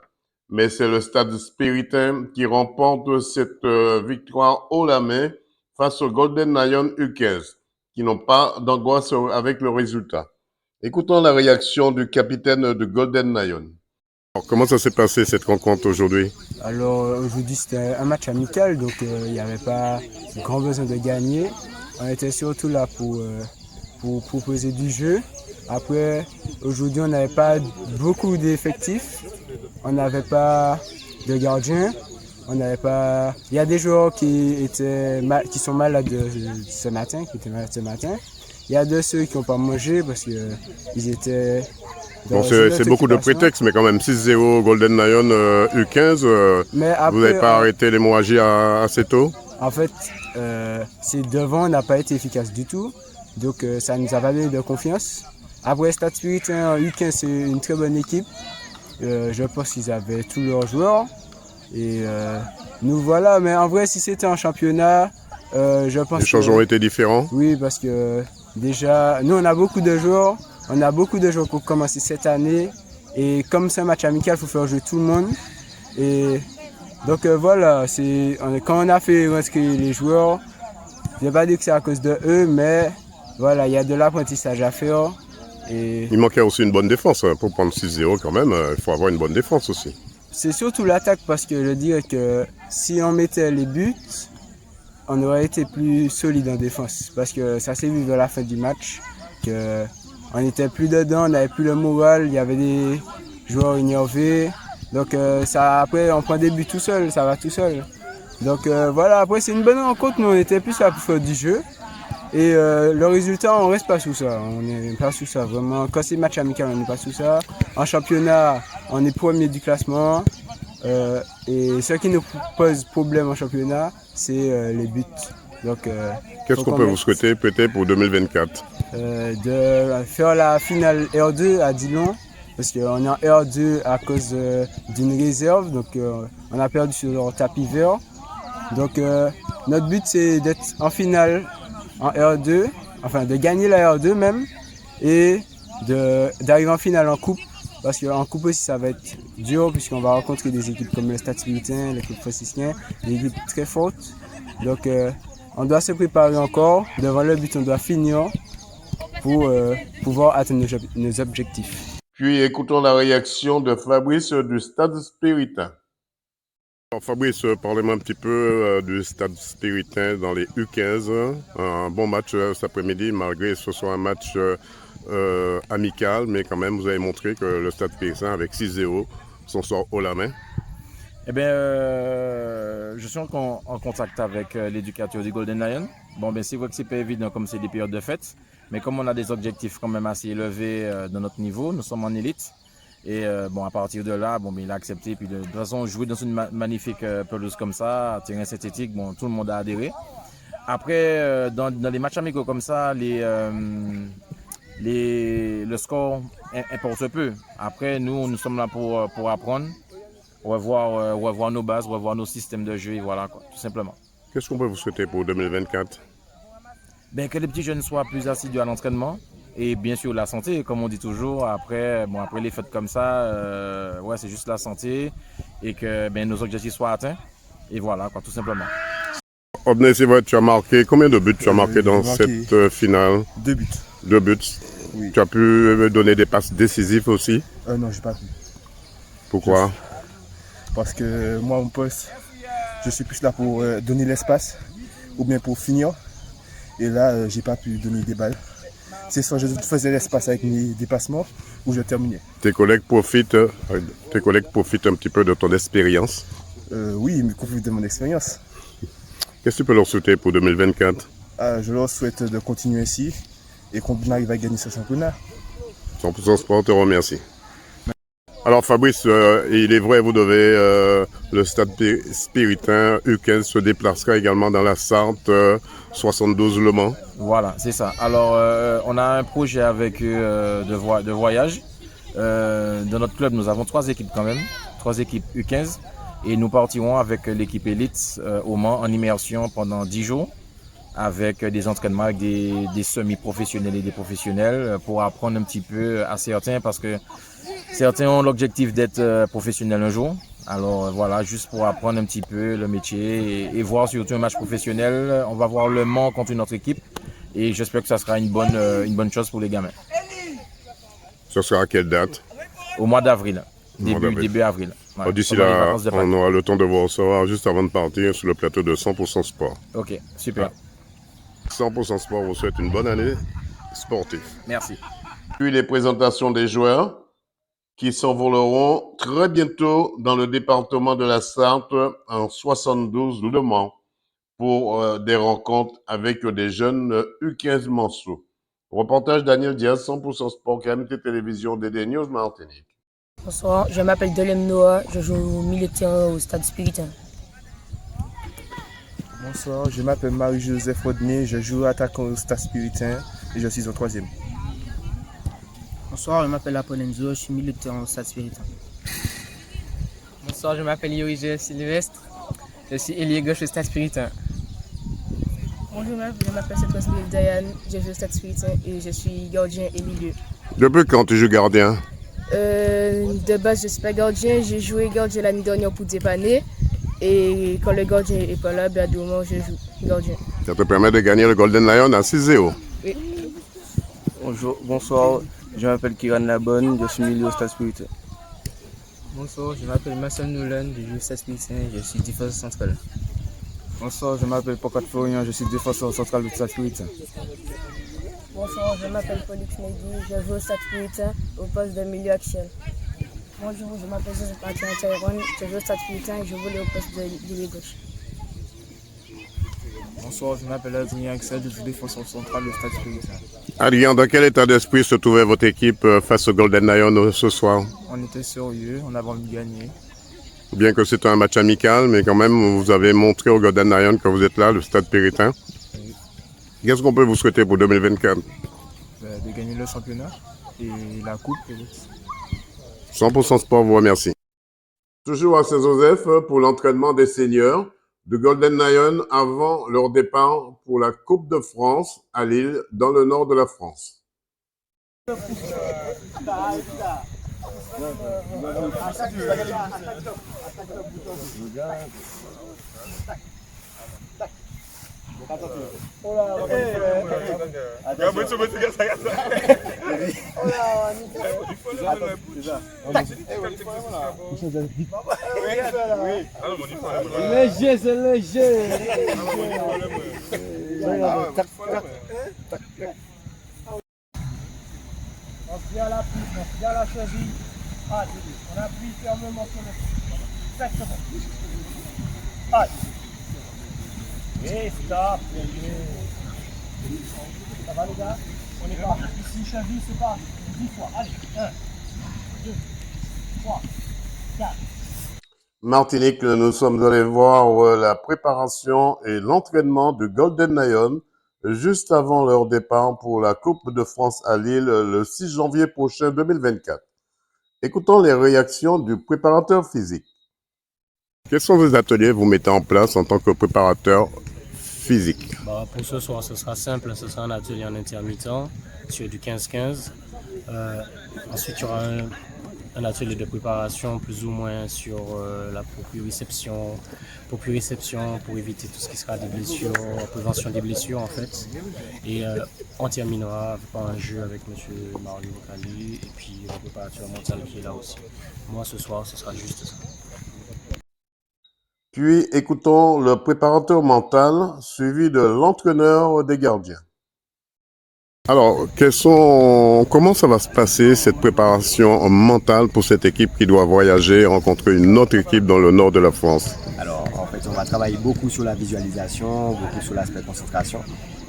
Mais c'est le Stade Spiritain qui remporte cette victoire haut la main face au Golden Lion U15, qui n'ont pas d'angoisse avec le résultat. Écoutons la réaction du capitaine de Golden Lion. Alors, comment ça s'est passé cette rencontre aujourd'hui? Alors aujourd'hui c'était un match amical, donc il n'y avait pas grand besoin de gagner. On était surtout là pour proposer du jeu. Après, aujourd'hui on n'avait pas beaucoup d'effectifs, on n'avait pas de gardiens, on n'avait pas. Il y a des joueurs qui sont malades ce matin, Il y a de ceux qui n'ont pas mangé parce qu'ils étaient. Bon, c'est beaucoup de prétextes, mais quand même 6-0 Golden Lion U15, mais après, vous n'avez pas arrêté l'hémorragie assez tôt? En fait, c'est devant n'a pas été efficace du tout, donc ça nous a pas donné de confiance. Après, Stade Spiritain U15, c'est une très bonne équipe. Je pense qu'ils avaient tous leurs joueurs. Et nous voilà, mais en vrai, si c'était un championnat, je pense les changements ont été différents? Oui, parce que déjà, nous on a beaucoup de joueurs. On a beaucoup de joueurs pour commencer cette année. Et comme c'est un match amical, il faut faire jouer tout le monde. Et donc voilà, quand on a fait rentrer les joueurs, je ne vais pas dire que c'est à cause de eux, mais voilà, il y a de l'apprentissage à faire. Et il manquait aussi une bonne défense. Pour prendre 6-0 quand même, il faut avoir une bonne défense aussi. C'est surtout l'attaque parce que je dirais que si on mettait les buts, on aurait été plus solide en défense. Parce que ça s'est vu vers la fin du match, qu'on n'était plus dedans, on n'avait plus le moral, il y avait des joueurs énervés. Donc après on prend des buts tout seul, ça va tout seul. Donc voilà, après c'est une bonne rencontre, nous on était plus là pour faire du jeu. Et le résultat, on reste pas sous ça, on n'est pas sous ça vraiment. Quand c'est match amical, on n'est pas sous ça. En championnat, on est premier du classement. Et ce qui nous pose problème en championnat, c'est les buts. Donc, qu'est-ce qu'on peut vous souhaiter peut-être pour 2024? De faire la finale R2 à Dillon, parce qu'on est en R2 à cause d'une réserve, donc on a perdu sur leur tapis vert. Donc notre but c'est d'être en finale en R2, enfin de gagner la R2 même, et d'arriver en finale en coupe, parce qu'en coupe aussi ça va être dur, puisqu'on va rencontrer des équipes comme le Stade Spiritain, l'équipe franciscaine, des équipes très fortes. Donc on doit se préparer encore, devant le but on doit finir pour pouvoir atteindre nos objectifs. Puis écoutons la réaction de Fabrice du Stade Spiritain. Alors Fabrice, parlez-moi un petit peu du Stade Spiritain dans les U15. Un bon match cet après-midi, malgré que ce soit un match amical, mais quand même vous avez montré que le Stade Spiritain avec 6-0 s'en sort haut la main. Eh bien, je suis en contact avec l'éducateur du Golden Lion. Bon, ben c'est vrai que c'est pas évident comme c'est des périodes de fête, mais comme on a des objectifs quand même assez élevés de notre niveau, nous sommes en élite. Et bon, à partir de là, bon, ben, il a accepté. Puis de toute façon, jouer dans une magnifique pelouse comme ça, terrain synthétique, bon, tout le monde a adhéré. Après, dans les matchs amicaux comme ça, le score importe peu. Après, nous sommes là pour apprendre, revoir nos bases, revoir nos systèmes de jeu, et voilà, quoi, tout simplement. Qu'est-ce qu'on peut vous souhaiter pour 2024? Ben, que les petits jeunes soient plus assidus à l'entraînement. Et bien sûr la santé, comme on dit toujours, après les fêtes comme ça, ouais, c'est juste la santé et que nos objectifs soient atteints. Et voilà, quoi, tout simplement. Obnet, c'est vrai, tu as marqué, combien de buts tu as marqué dans cette finale? 2 buts. 2 buts. Oui. Tu as pu donner des passes décisives aussi? Non, j'ai pas pu. Pourquoi? Parce que moi, mon poste, je suis plus là pour donner l'espace ou bien pour finir. Et là, j'ai pas pu donner des balles. C'est soit je faisais l'espace avec mes dépassements ou je terminais. Tes collègues profitent un petit peu de ton expérience? Oui, ils me profitent de mon expérience. Qu'est-ce que tu peux leur souhaiter pour 2024? Je leur souhaite de continuer ici et qu'on arrive à gagner ce championnat. 100% Sport te remercie. Alors Fabrice, il est vrai, vous devez, le Stade Spiritain U15 se déplacera également dans la Sarthe 72 Le Mans. Voilà, c'est ça. Alors, on a un projet avec eux de voyage. Dans notre club, nous avons 3 équipes quand même, 3 équipes U15. Et nous partirons avec l'équipe élite au Mans en immersion pendant 10 jours avec des entraînements avec des semi-professionnels et des professionnels pour apprendre un petit peu à certains parce que certains ont l'objectif d'être professionnels un jour. Alors voilà, juste pour apprendre un petit peu le métier et voir surtout un match professionnel. On va voir Le Mans contre une autre équipe et j'espère que ça sera une bonne chose pour les gamins. Ce sera à quelle date? Au mois d'avril, début avril. Ouais, d'ici là, on aura le temps de vous recevoir juste avant de partir sur le plateau de 100% Sport. Ok, super. 100% Sport vous souhaite une bonne année sportive. Merci. Puis les présentations des joueurs qui s'envoleront très bientôt dans le département de la Sarthe en 72 Le Mans pour des rencontres avec des jeunes U15 Manceaux. Reportage Daniel Diaz, 100% Sport, KMT Télévision, DD News Martinique. Bonsoir, je m'appelle Delem Noah, je joue au milieu de terrain au Stade Spiritain. Bonsoir, je m'appelle Marie-Joseph Rodney, je joue attaquant au Stade Spiritain et je suis au 3e. Bonsoir, je m'appelle Aponenzo, je suis milieu de terrain au Stade Spiritain. Bonsoir, je m'appelle Yoige Sylvestre, je suis ailier gauche au Stade Spiritain. Bonjour, je m'appelle Seth Diane, je joue au Stade Spiritain et je suis gardien et milieu. Depuis quand tu joues gardien? De base, je ne suis pas gardien, j'ai joué gardien l'année dernière pour dépanner. Et quand le gardien n'est pas là, à deux moments, je joue gardien. Ça te permet de gagner le Golden Lion à 6-0. Oui. Bonsoir, je m'appelle Kiran Labonne, je suis milieu au Stade Spiritain. Bonsoir, je m'appelle Marcel Nolan, je joue au Stade Spiritain, je suis défenseur central. Bonsoir, je m'appelle Pocat Florian, je suis défenseur central du Stade Spiritain. Bonsoir, je m'appelle Paulix Negi, je joue au Stade Spiritain au poste de milieu action. Bonjour, je m'appelle Joseph Tyrone, je joue au Stade Spiritain et je joue au poste de milieu gauche. Bonsoir, je m'appelle Adrien Axel, je suis défenseur central du Stade Spiritain. Adrien, dans quel état d'esprit se trouvait votre équipe face au Golden Lion ce soir? On était sérieux, on avait envie de gagner. Bien que c'est un match amical, mais quand même, vous avez montré au Golden Lion que vous êtes là, le Stade Spiritain. Oui. Qu'est-ce qu'on peut vous souhaiter pour 2024? De gagner le championnat et la coupe peut-être. 100% Sport vous remercie. Toujours à Saint-Joseph pour l'entraînement des seniors de Golden Lion avant leur départ pour la Coupe de France à Lille, dans le nord de la France. Léger, c'est léger. On vient à l'appui, on vient à la cheville. Allez, on appuie fermement sur le pied. Exactement. Allez. Et stop. Ça va les gars? On est parti. Ici, cheville, c'est parti. 10 fois. Allez. 1, 2, 3, 4. Martinique, nous sommes allés voir la préparation et l'entraînement de Golden Lion juste avant leur départ pour la Coupe de France à Lille le 6 janvier prochain 2024. Écoutons les réactions du préparateur physique. Quels sont les ateliers que vous mettez en place en tant que préparateur physique? Pour ce soir, ce sera simple, ce sera un atelier en intermittent sur du 15-15. Ensuite, il y aura un atelier de préparation plus ou moins sur la proprioception pour éviter tout ce qui sera des blessures, prévention des blessures en fait. Et on terminera par un jeu avec M. Mario Vocali et puis le préparateur mental qui est là aussi. Moi ce soir, ce sera juste ça. Puis écoutons le préparateur mental suivi de l'entraîneur des gardiens. Alors, comment ça va se passer cette préparation mentale pour cette équipe qui doit voyager rencontrer une autre équipe dans le nord de la France? Alors, en fait, fait, on va travailler beaucoup sur la visualisation, beaucoup sur l'aspect concentration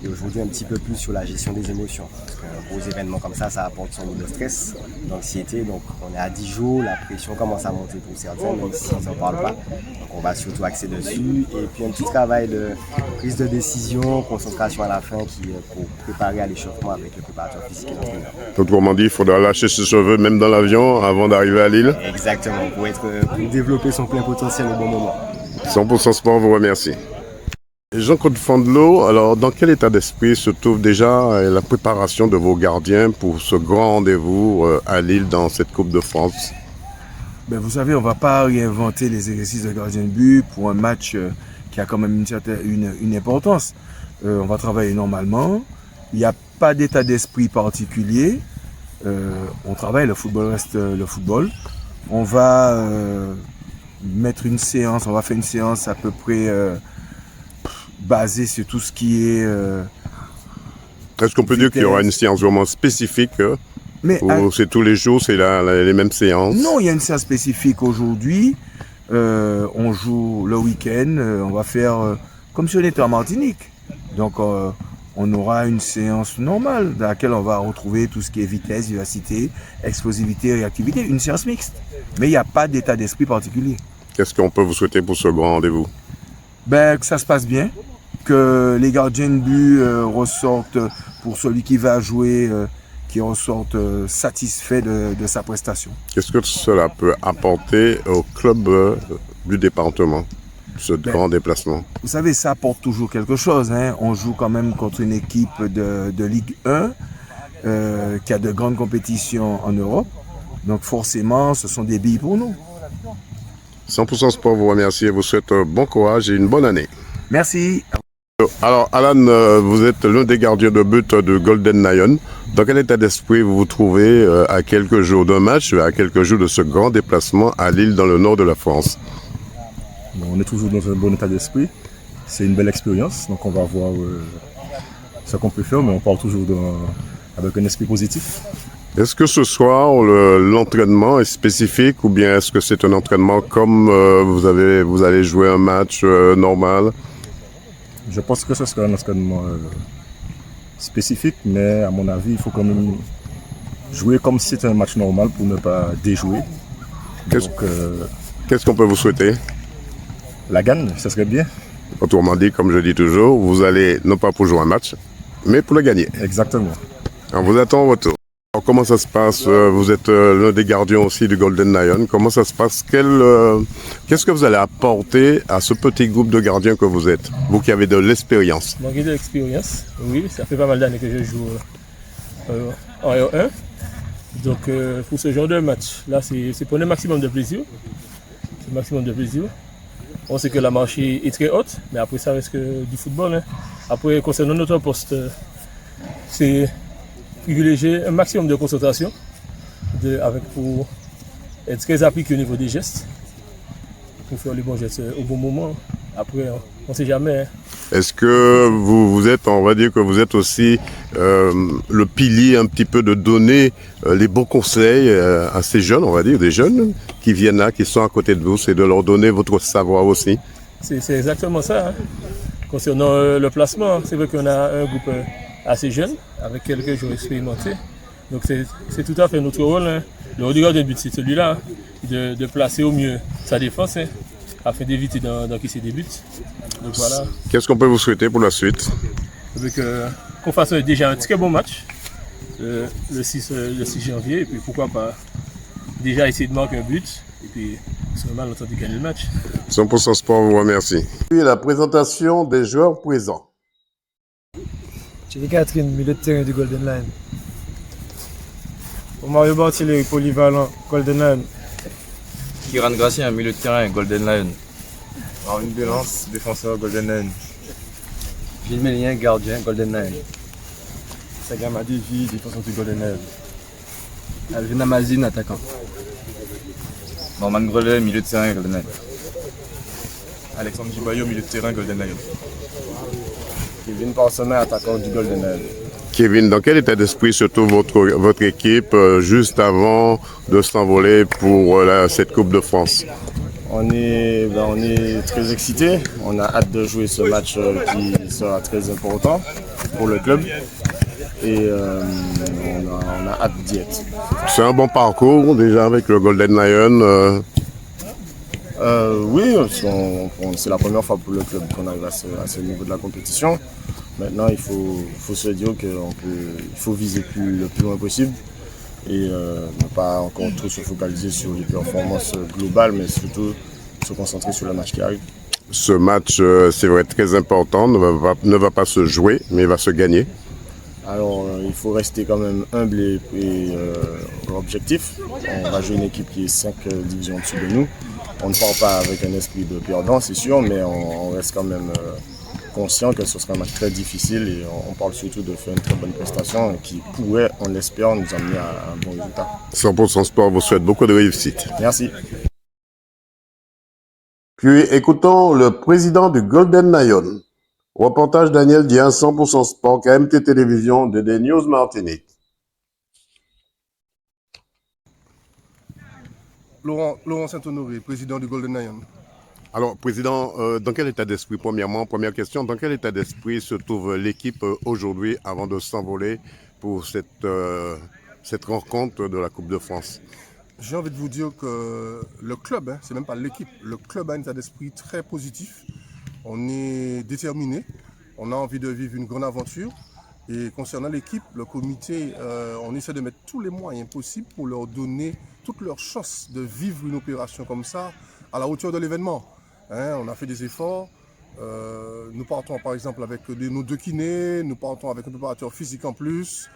et aujourd'hui un petit peu plus sur la gestion des émotions. Parce qu'un gros événement comme ça apporte son lot de stress, d'anxiété. Donc on est à 10 jours, la pression commence à monter pour certains, même s'ils n'en parlent pas. Donc on va surtout axer dessus. Et puis un petit travail de prise de décision, concentration à la fin pour préparer à l'échauffement avec le préparateur physique et l'entraîneur. Autrement dit, il faudra lâcher ses cheveux même dans l'avion avant d'arriver à Lille. Exactement, pour développer son plein potentiel au bon moment. 100% Sport vous remercie. Jean-Claude Fandelot, alors dans quel état d'esprit se trouve déjà la préparation de vos gardiens pour ce grand rendez-vous à Lille dans cette Coupe de France? Vous savez, on ne va pas réinventer les exercices de gardien de but pour un match qui a quand même une importance. On va travailler normalement. Il n'y a pas d'état d'esprit particulier. On travaille, le football reste le football. On va mettre une séance, on va faire une séance à peu près basée sur tout ce qui est... Est-ce qu'on peut dire qu'il y aura une séance vraiment spécifique ou c'est tous les jours, c'est les mêmes séances? Non, il y a une séance spécifique aujourd'hui. On joue le week-end, on va faire comme si on était en Martinique. Donc on aura une séance normale dans laquelle on va retrouver tout ce qui est vitesse, vivacité, explosivité, réactivité, une séance mixte. Mais il n'y a pas d'état d'esprit particulier. Qu'est-ce qu'on peut vous souhaiter pour ce grand rendez-vous? Que ça se passe bien, que les gardiens de but ressortent, pour celui qui va jouer, qui ressortent satisfaits de sa prestation. Qu'est-ce que cela peut apporter au club du département, ce grand déplacement? Vous savez, ça apporte toujours quelque chose. On joue quand même contre une équipe de Ligue 1 qui a de grandes compétitions en Europe. Donc forcément, ce sont des billes pour nous. 100% Sport vous remercie et vous souhaite bon courage et une bonne année. Merci. Alors Alan, vous êtes l'un des gardiens de but de Golden Lion. Dans quel état d'esprit vous vous trouvez à quelques jours d'un match, à quelques jours de ce grand déplacement à Lille dans le nord de la France? On est toujours dans un bon état d'esprit. C'est une belle expérience, donc on va voir ce qu'on peut faire, mais on part toujours avec un esprit positif. Est-ce que ce soir, l'entraînement est spécifique ou bien est-ce que c'est un entraînement comme vous allez jouer un match normal? Je pense que ce sera un entraînement spécifique, mais à mon avis, il faut quand même jouer comme si c'était un match normal pour ne pas déjouer. Qu'est-ce qu'on peut vous souhaiter? La gagne, ce serait bien. Autrement dit, comme je dis toujours, vous allez non pas pour jouer un match, mais pour le gagner. Exactement. On vous attend au retour. Alors, comment ça se passe? Vous êtes l'un des gardiens aussi du Golden Lion. Comment ça se passe? Qu'est-ce que vous allez apporter à ce petit groupe de gardiens que vous êtes? Vous qui avez de l'expérience. Donc, j'ai de l'expérience, oui. Ça fait pas mal d'années que je joue en R1. Donc, pour ce genre de match, là, c'est pour le maximum de plaisir. C'est le maximum de plaisir. On sait que la marche est très haute, mais après, ça reste que du football. Après, concernant notre poste, c'est privilégier un maximum de concentration pour être très appliqué au niveau des gestes, pour faire les bons gestes au bon moment. Après, on ne sait jamais. Est-ce que vous êtes, on va dire que vous êtes aussi le pilier un petit peu de donner les bons conseils à ces jeunes, on va dire, des jeunes qui viennent là, qui sont à côté de vous, c'est de leur donner votre savoir aussi? C'est exactement ça. Concernant le placement, c'est vrai qu'on a un groupe assez jeune, avec quelques joueurs expérimentés. Donc c'est tout à fait notre rôle. Le rôle du gardien de but, c'est celui-là, de placer au mieux sa défense, afin d'éviter d'encaisser des buts. Donc voilà. Qu'est-ce qu'on peut vous souhaiter pour la suite? Qu'on fasse déjà un très bon match le 6 janvier, et puis pourquoi pas déjà essayer de marquer un but, et puis c'est normal de gagner le match. 100% Sport vous remercie. Puis la présentation des joueurs présents. Thierry Catherine, milieu de terrain du Golden Lion. Mario Barthélémy, polyvalent, Golden Lion. Kiran Gracien, milieu de terrain, Golden Lion. Marvin Bélance, défenseur, Golden Lion. Gilles Mélien, gardien, Golden Lion. Sagama Devi, défenseur du Golden Lion. Alvin Amazine, attaquant. Norman Grelet, milieu de terrain, Golden Lion. Alexandre Gibayo, milieu de terrain, Golden Lion. Kevin Parsonnet, attaquant du Golden Lion. Kevin, dans quel état d'esprit se trouve votre équipe juste avant de s'envoler pour cette Coupe de France? On est très excités. On a hâte de jouer ce match qui sera très important pour le club. Et on a hâte d'y être. C'est un bon parcours déjà avec le Golden Lion. Oui, c'est la première fois pour le club qu'on arrive à ce niveau de la compétition. Maintenant, il faut se dire qu'il faut viser le plus loin possible et ne pas encore trop se focaliser sur les performances globales, mais surtout se concentrer sur le match qui arrive. Ce match, c'est vrai, très important, ne va pas se jouer, mais va se gagner. Alors, il faut rester quand même humble et objectif. On va jouer une équipe qui est 5 divisions au-dessus de nous. On ne part pas avec un esprit de perdant, c'est sûr, mais on reste quand même conscient que ce sera un match très difficile et on parle surtout de faire une très bonne prestation qui pourrait, on l'espère, nous amener à un bon résultat. 100% Sport vous souhaite beaucoup de réussite. Merci. Puis écoutons le président du Golden Lion. Reportage Daniel Dien, 100% Sport, KMT Télévision, de The News Martinique. Laurent Saint-Honoré, président du Golden Lion. Alors, président, dans quel état d'esprit, première question, dans quel état d'esprit se trouve l'équipe aujourd'hui avant de s'envoler pour cette rencontre de la Coupe de France? J'ai envie de vous dire que le club, c'est même pas l'équipe, le club a un état d'esprit très positif. On est déterminé, on a envie de vivre une grande aventure. Et concernant l'équipe, le comité, on essaie de mettre tous les moyens possibles pour leur donner toutes leurs chances de vivre une opération comme ça à la hauteur de l'événement. On a fait des efforts. Nous partons par exemple avec nos 2 kinés, nous partons avec un préparateur physique en plus.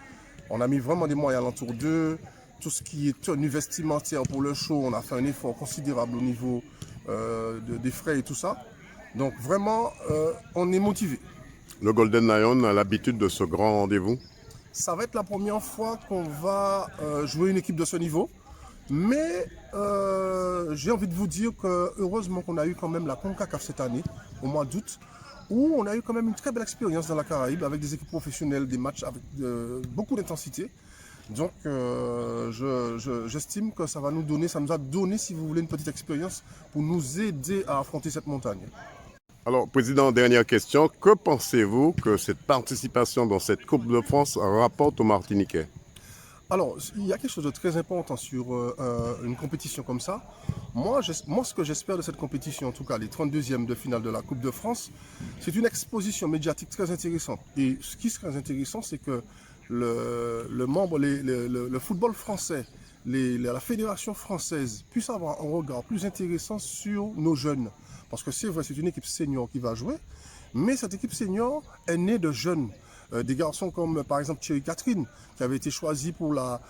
On a mis vraiment des moyens alentour d'eux. Tout ce qui est tenue vestimentaire pour le show, on a fait un effort considérable au niveau des frais et tout ça. Donc vraiment, on est motivé. Le Golden Lion a l'habitude de ce grand rendez-vous? Ça va être la première fois qu'on va jouer une équipe de ce niveau. Mais j'ai envie de vous dire que heureusement qu'on a eu quand même la CONCACAF cette année, au mois d'août, où on a eu quand même une très belle expérience dans la Caraïbe avec des équipes professionnelles, des matchs avec beaucoup d'intensité. Donc j'estime que ça nous a donné, si vous voulez, une petite expérience pour nous aider à affronter cette montagne. Alors, Président, dernière question. Que pensez-vous que cette participation dans cette Coupe de France rapporte aux Martiniquais? Alors, il y a quelque chose de très important sur une compétition comme ça. Moi, ce que j'espère de cette compétition, en tout cas les 32e de finale de la Coupe de France, c'est une exposition médiatique très intéressante. Et ce qui serait intéressant, c'est que le football français, la fédération française puisse avoir un regard plus intéressant sur nos jeunes. Parce que c'est vrai, c'est une équipe senior qui va jouer, mais cette équipe senior est née de jeunes. Des garçons comme par exemple Thierry Catherine, qui avait été choisi pour la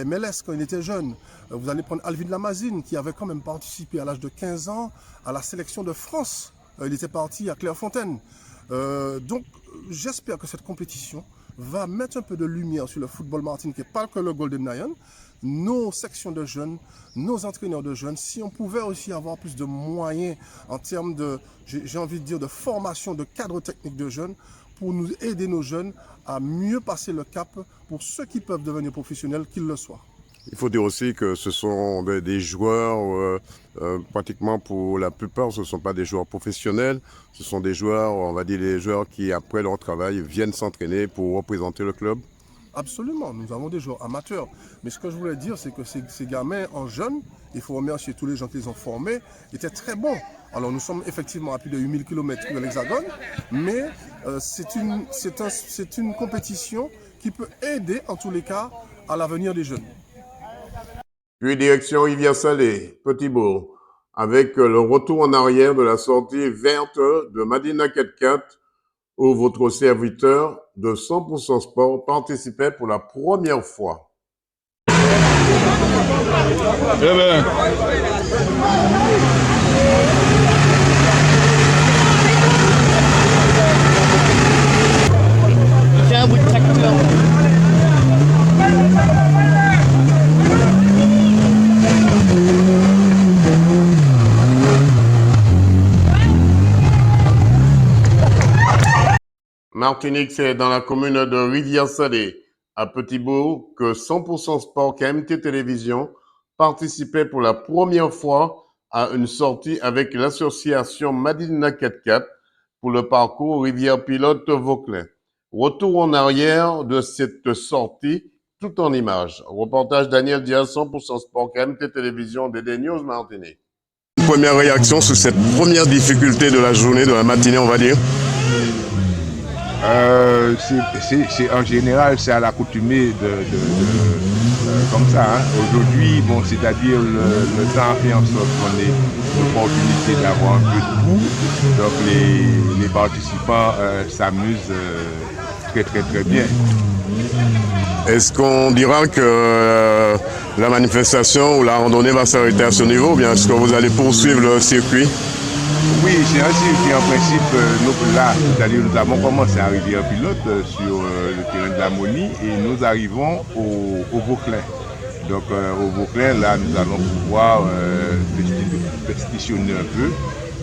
MLS quand il était jeune. Vous allez prendre Alvin Lamazine, qui avait quand même participé à l'âge de 15 ans à la sélection de France. Il était parti à Clairefontaine. Donc j'espère que cette compétition va mettre un peu de lumière sur le football martiniquais, pas que le Golden Lion, nos sections de jeunes, nos entraîneurs de jeunes, si on pouvait aussi avoir plus de moyens en termes de, j'ai envie de dire, de formation, de cadre technique de jeunes, pour nous aider nos jeunes à mieux passer le cap pour ceux qui peuvent devenir professionnels, qu'ils le soient. Il faut dire aussi que ce sont des joueurs, pratiquement pour la plupart, ce ne sont pas des joueurs professionnels, ce sont des joueurs, on va dire des joueurs qui, après leur travail, viennent s'entraîner pour représenter le club. Absolument, nous avons des joueurs amateurs. Mais ce que je voulais dire, c'est que ces gamins en jeunes, il faut remercier tous les gens qui les ont formés, étaient très bons. Alors nous sommes effectivement à plus de 8000 km de l'Hexagone, mais c'est une compétition qui peut aider en tous les cas à l'avenir des jeunes. Puis direction Rivière-Salée, Petit-Bourg, avec le retour en arrière de la sortie verte de Madina 4x4, où votre serviteur de 100% Sport participait pour la première fois. Eh ben. J'ai un bout de tracteur. Martinique, c'est dans la commune de Rivière-Salée, à Petit-Bourg, que 100% Sport KMT Télévision participait pour la première fois à une sortie avec l'association Madina 4x4 pour le parcours Rivière-Pilote Vauclin. Retour en arrière de cette sortie, tout en images. Reportage Daniel Diaz, 100% Sport, KMT Télévision, DD News Martinique. Première réaction sur cette première difficulté de la journée, de la matinée, on va dire. C'est en général, c'est à l'accoutumée comme ça. Hein. Aujourd'hui, bon, c'est-à-dire le temps fait en sorte qu'on ait l'opportunité d'avoir un peu de boue. Donc les participants s'amusent très bien. Est-ce qu'on dira que la manifestation ou la randonnée va s'arrêter à ce niveau, ou bien est-ce que vous allez poursuivre le circuit? Oui, c'est un circuit en principe. Nous avons commencé à Rivière-Pilote sur le terrain de la Monie et nous arrivons au Vauclin. Donc au Vauclin, là, nous allons pouvoir pétitionner un peu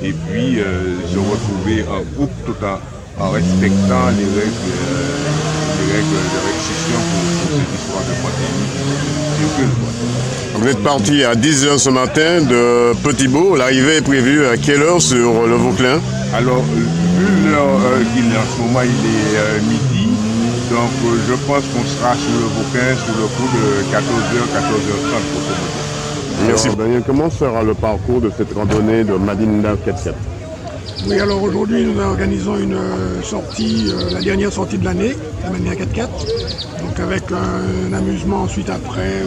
et puis se retrouver en groupe tout en respectant les règles de récession pour cette histoire de pandémie. Vous êtes parti à 10h ce matin de Petit-Beau. L'arrivée est prévue à quelle heure sur le Vauclin? Alors, vu l'heure qu'il est en ce moment, il est midi. Donc, je pense qu'on sera sur le Vauclin sur le coup de 14h, 14h30 pour ce moment. Merci. Daniel, comment sera le parcours de cette randonnée de Madina 4x4? Oui, alors aujourd'hui, nous organisons une sortie, la dernière sortie de l'année, la Madina 4x4, donc avec un amusement ensuite après.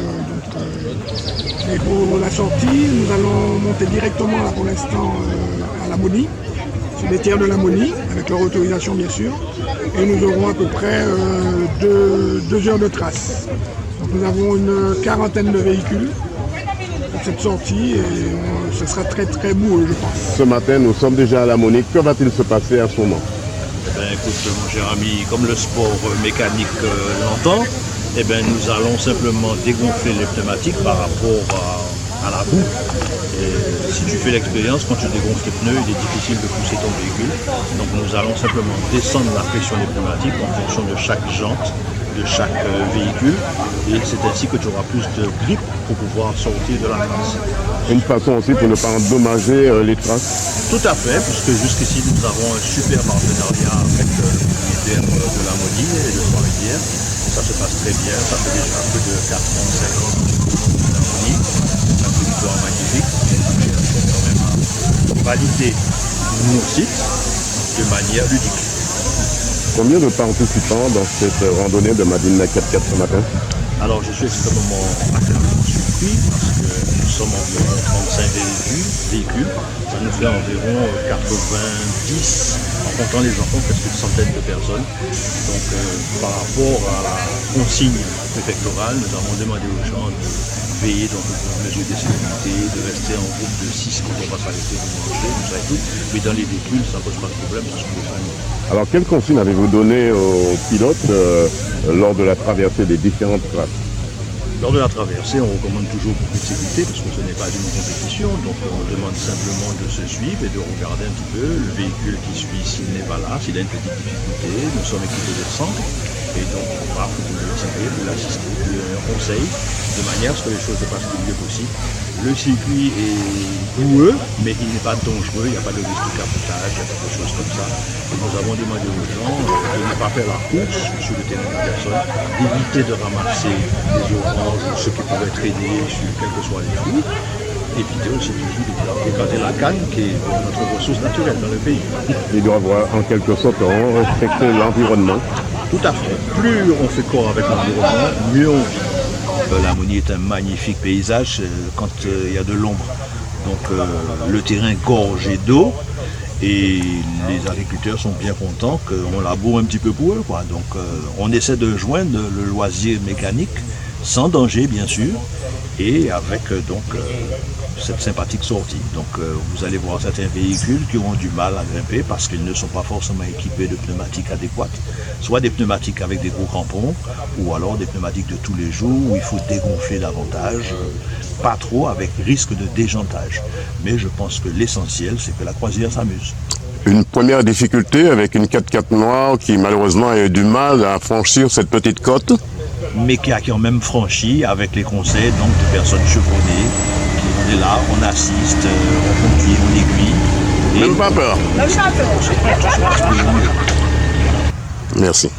Et pour la sortie, nous allons monter directement là pour l'instant à la Monie, sur les terres de la Monie, avec leur autorisation bien sûr, et nous aurons à peu près 2 heures de trace. Donc nous avons une quarantaine de véhicules pour cette sortie et ce sera très boueux, je pense. Ce matin, nous sommes déjà à la Monie. Que va-t-il se passer à ce moment? Écoute, mon cher ami, comme le sport mécanique l'entend, nous allons simplement dégonfler les pneumatiques par rapport à la boue. Et si tu fais l'expérience, quand tu dégonfles tes pneus, il est difficile de pousser ton véhicule. Donc nous allons simplement descendre la pression des pneumatiques en fonction de chaque jante, de chaque véhicule. Et c'est ainsi que tu auras plus de grip pour pouvoir sortir de la trace. Une façon aussi pour ne pas endommager les traces? Tout à fait, puisque jusqu'ici nous avons un super partenariat avec le propriétaire de la Monie et de Trois-Rivières. Ça se passe très bien, ça fait déjà plus de 4 ans, 5 ans que nous connaissons la Monie. C'est un territoire magnifique et nous cherchons quand même à valider nos sites de manière ludique. Combien de participants dans cette randonnée de Madina 4x4 ce matin? Alors je suis extrêmement agréablement surpris parce que nous sommes environ 35 véhicules. Ça nous fait environ 90, en comptant les enfants, presque une centaine de personnes. Donc par rapport à la consigne préfectorale, nous avons demandé aux gens de veiller dans toutes les mesures de sécurité, de rester en groupe de 6 quand on va s'arrêter pour manger, tout ça et tout. Mais dans les véhicules, ça ne pose pas de problème, ce sont des familles. Alors, quelles consignes avez-vous données aux pilotes lors de la traversée des différentes traces? Lors de la traversée, on recommande toujours beaucoup de sécurité parce que ce n'est pas une compétition. Donc, on demande simplement de se suivre et de regarder un petit peu le véhicule qui suit s'il n'est pas là, s'il a une petite difficulté. Nous sommes équipés de centre et donc on va pour le tirer, pour l'assister, pour un conseil de manière à ce que les choses se passent le mieux possible. Le circuit est boueux, mais il n'est pas dangereux, il n'y a pas de risque de capotage, il y a pas de choses comme ça. Et nous avons demandé aux gens de ne pas faire la course sur le terrain de personne, d'éviter de ramasser des oranges ou ce qui pourrait traîner sur quels que soient les fruits. Éviter aussi toujours d'écraser la canne qui est notre ressource naturelle dans le pays. Il doit avoir en quelque sorte respecter l'environnement. Tout à fait. Plus on fait corps avec l'environnement, mieux on vit. La Monie est un magnifique paysage quand il y a de l'ombre. Donc le terrain gorgé d'eau et les agriculteurs sont bien contents qu'on laboure un petit peu pour eux, quoi. Donc on essaie de joindre le loisir mécanique sans danger bien sûr et avec cette sympathique sortie. Donc vous allez voir certains véhicules qui auront du mal à grimper parce qu'ils ne sont pas forcément équipés de pneumatiques adéquates, soit des pneumatiques avec des gros crampons ou alors des pneumatiques de tous les jours où il faut dégonfler davantage, pas trop avec risque de déjantage. Mais je pense que l'essentiel c'est que la croisière s'amuse. Une première difficulté avec une 4x4 noire qui malheureusement a eu du mal à franchir cette petite côte. Mais qui a quand même franchi avec les conseils donc de personnes chevronnées qui ont on est là, on assiste, on confie, on aiguille. Même pas peur. Merci.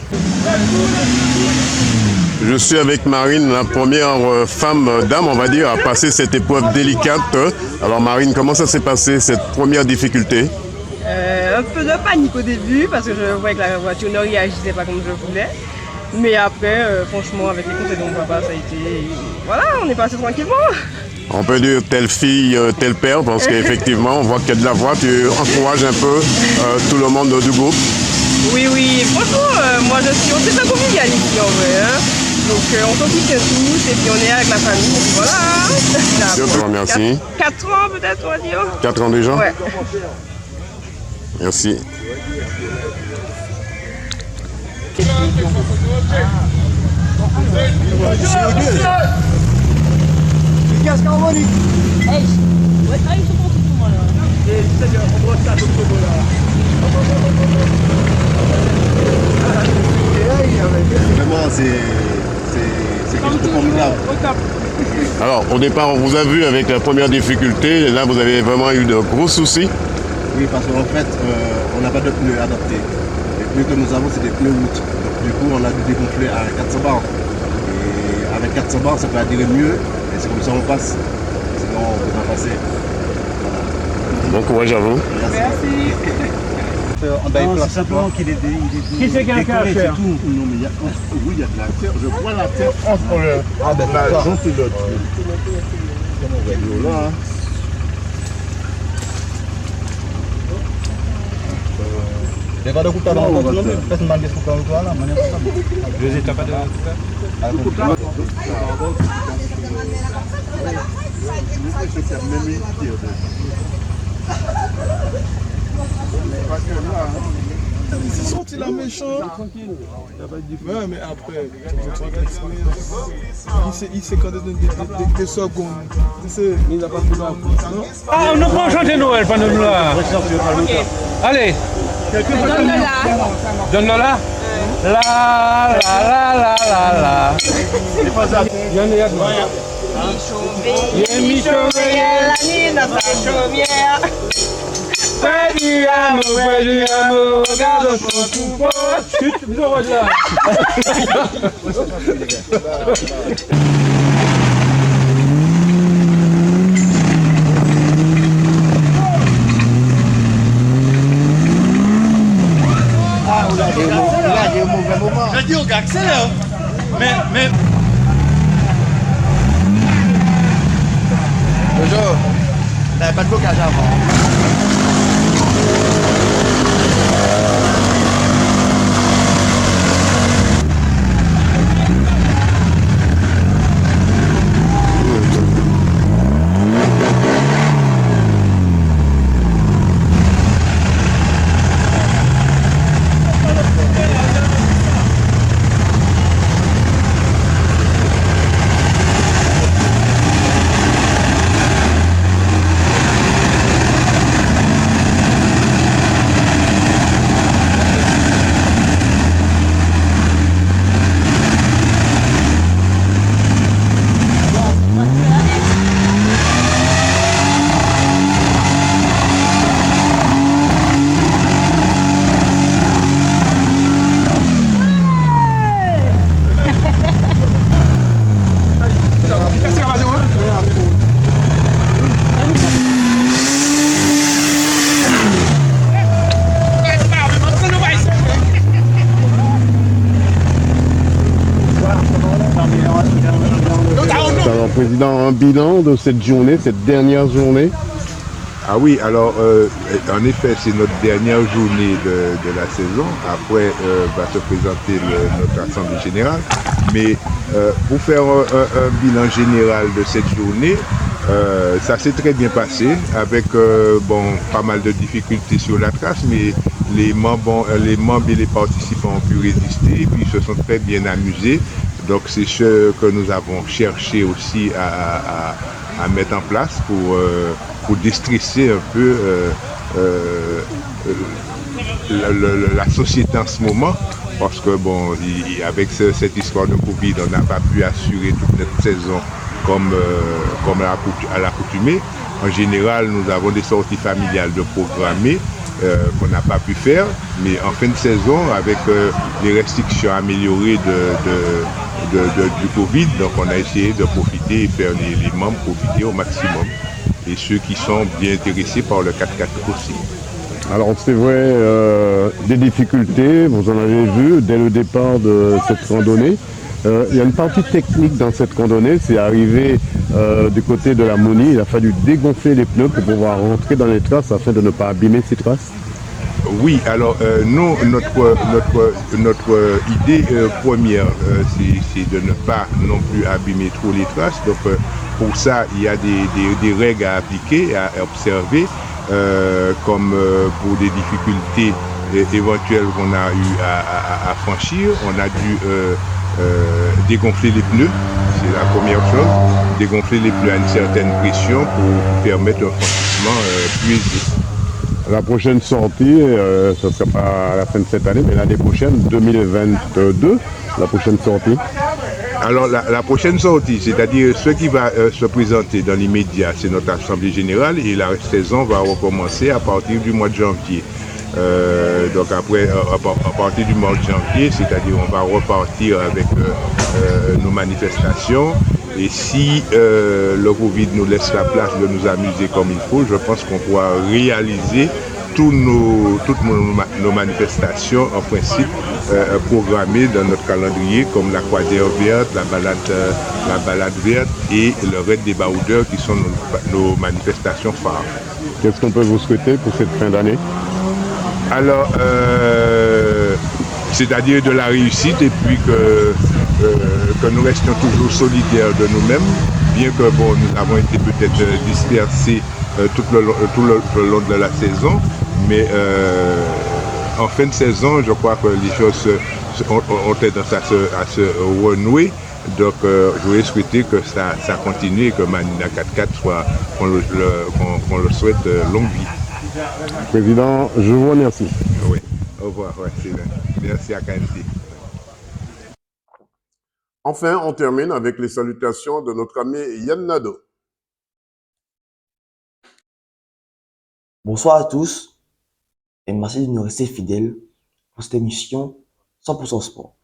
Je suis avec Marine, la première femme dame, on va dire, à passer cette épreuve délicate. Alors Marine, comment ça s'est passé, cette première difficulté? Un peu de panique au début, parce que je voyais que la voiture ne réagissait pas comme je voulais. Mais après, franchement, avec les conseils de mon papa, ça a été... Voilà, on est passé tranquillement. On peut dire telle fille, tel père, parce qu'effectivement, on voit qu'il y a de la voix, tu encourages un peu tout le monde du groupe. Oui, oui, franchement, moi je suis... On s'est pas convivial ici en vrai. Hein. Donc on s'en soutient tous et puis on est avec la famille. Et puis voilà. Je te remercie. 4 ans peut-être, on va dire. 4 ans déjà? Ouais. Merci. Gaz carbonique. Hey, ouais, ils sont pour tout le monde là. On voit ça tout le monde là. Vraiment, c'est quelque chose de formidable. Alors, au départ, on vous a vu avec la première difficulté, et là, vous avez vraiment eu de gros soucis. Oui, parce qu'en fait, on n'a pas de pneus adaptés. Les pneus que nous avons, c'est des pneus route. Donc, du coup, on a dû dégonfler à 400 bars. Et avec 400 bars, ça peut adhérer mieux. Et c'est comme ça qu'on passe. Sinon, on ne peut pas passer. Voilà. Bon courage à vous. Merci. C'est simplement qu'il est Qui c'est qui a un faire? Non, mais il y a, oui, il y a de la terre. Je vois la terre entre la jante et le là, hein. Daripada aku tak ada motor, kita sembang dia suka untuk alam mana sama. Jadi tak ada. Ils sont sortis là méchants. Ça va être différent, mais après, il s'est quand même des secondes. Il n'a pas pu là. Ah, on n'a pas chanté Noël pendant nous là. Allez. Donne-le là. Donne-le là. La la la la la. J'en ai hâte. Michauvé, la Nina, sa chaumière. Fais du amour, regarde son tout beau. Chut, nous on va là. Là, il y a un mauvais moment. Je dis au gars, accélère. Mais... Bonjour. T'avais pas de blocage avant. Alors, Président, un bilan de cette journée, cette dernière journée? Ah oui, alors en effet, c'est notre dernière journée de la saison. Après va se présenter notre assemblée générale. Mais pour faire un bilan général de cette journée, ça s'est très bien passé avec pas mal de difficultés sur la trace, mais les membres et les participants ont pu résister et puis se sont très bien amusés. Donc c'est ce que nous avons cherché aussi à mettre en place pour déstresser un peu la société en ce moment. Parce que avec cette histoire de Covid, on n'a pas pu assurer toute notre saison comme à l'accoutumée. En général, nous avons des sorties familiales de programmées qu'on n'a pas pu faire, mais en fin de saison, avec les restrictions améliorées du Covid, donc on a essayé de profiter et faire les membres profiter au maximum. Et ceux qui sont bien intéressés par le 4x4 aussi. Alors c'est vrai, des difficultés, vous en avez vu dès le départ de cette randonnée. Il y a une partie technique dans cette randonnée, c'est arrivé du côté de la Moni, il a fallu dégonfler les pneus pour pouvoir rentrer dans les traces afin de ne pas abîmer ces traces. Oui, alors nous, notre idée première, c'est de ne pas non plus abîmer trop les traces. Donc pour ça, il y a des règles à appliquer, à observer, comme pour des difficultés éventuelles qu'on a eu à franchir. On a dû dégonfler les pneus, c'est la première chose. Dégonfler les pneus à une certaine pression pour permettre un franchissement plus aisé. La prochaine sortie, ce ne sera pas à la fin de cette année, mais l'année prochaine, 2022, la prochaine sortie. Alors la prochaine sortie, c'est-à-dire ce qui va se présenter dans l'immédiat, c'est notre Assemblée Générale et la saison va recommencer à partir du mois de janvier. Donc après, à partir du mois de janvier, c'est-à-dire on va repartir avec nos manifestations. Et si le Covid nous laisse la place de nous amuser comme il faut, je pense qu'on pourra réaliser toutes nos manifestations en principe programmées dans notre calendrier, comme la croisière verte, la balade verte et le raid des baroudeurs qui sont nos manifestations phares. Qu'est-ce qu'on peut vous souhaiter pour cette fin d'année? Alors, c'est-à-dire de la réussite et puis que nous restions toujours solidaires de nous-mêmes, bien que bon, nous avons été peut-être dispersés tout le long de la saison, mais en fin de saison, je crois que les choses ont tendance à se renouer. Donc, j'aurais souhaité que ça continue et que Manina 4x4 qu'on le souhaite longue vie. Président, je vous remercie. Oui, au revoir. Ouais, merci à KMT. Enfin, on termine avec les salutations de notre ami Yann Nadeau. Bonsoir à tous et merci de nous rester fidèles pour cette émission 100% sport.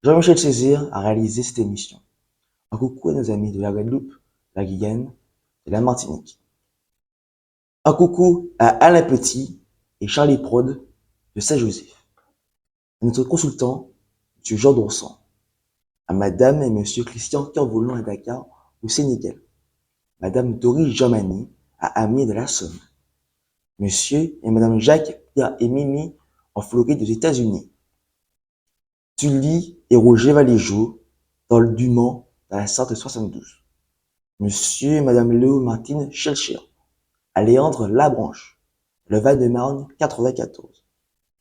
Jean-Michel Césaire a réalisé cette émission. Un coucou à nos amis de la Guadeloupe, la Guyane et la Martinique. Un coucou à Alain Petit et Charlie Prod de Saint-Joseph. À notre consultant, M. Jean Dorsan. À Madame et Monsieur Christian Kervolan à Dakar, au Sénégal. Madame Doris Jamani à Amiens de la Somme. Monsieur et Madame Jacques, Pierre et Mimi en Floride aux États-Unis. Tully et Roger Valéjo dans le Dumont dans la Sarthe 72. Monsieur et Madame Léo Martine Schelcher à Léandre Labranche, le Val-de-Marne 94.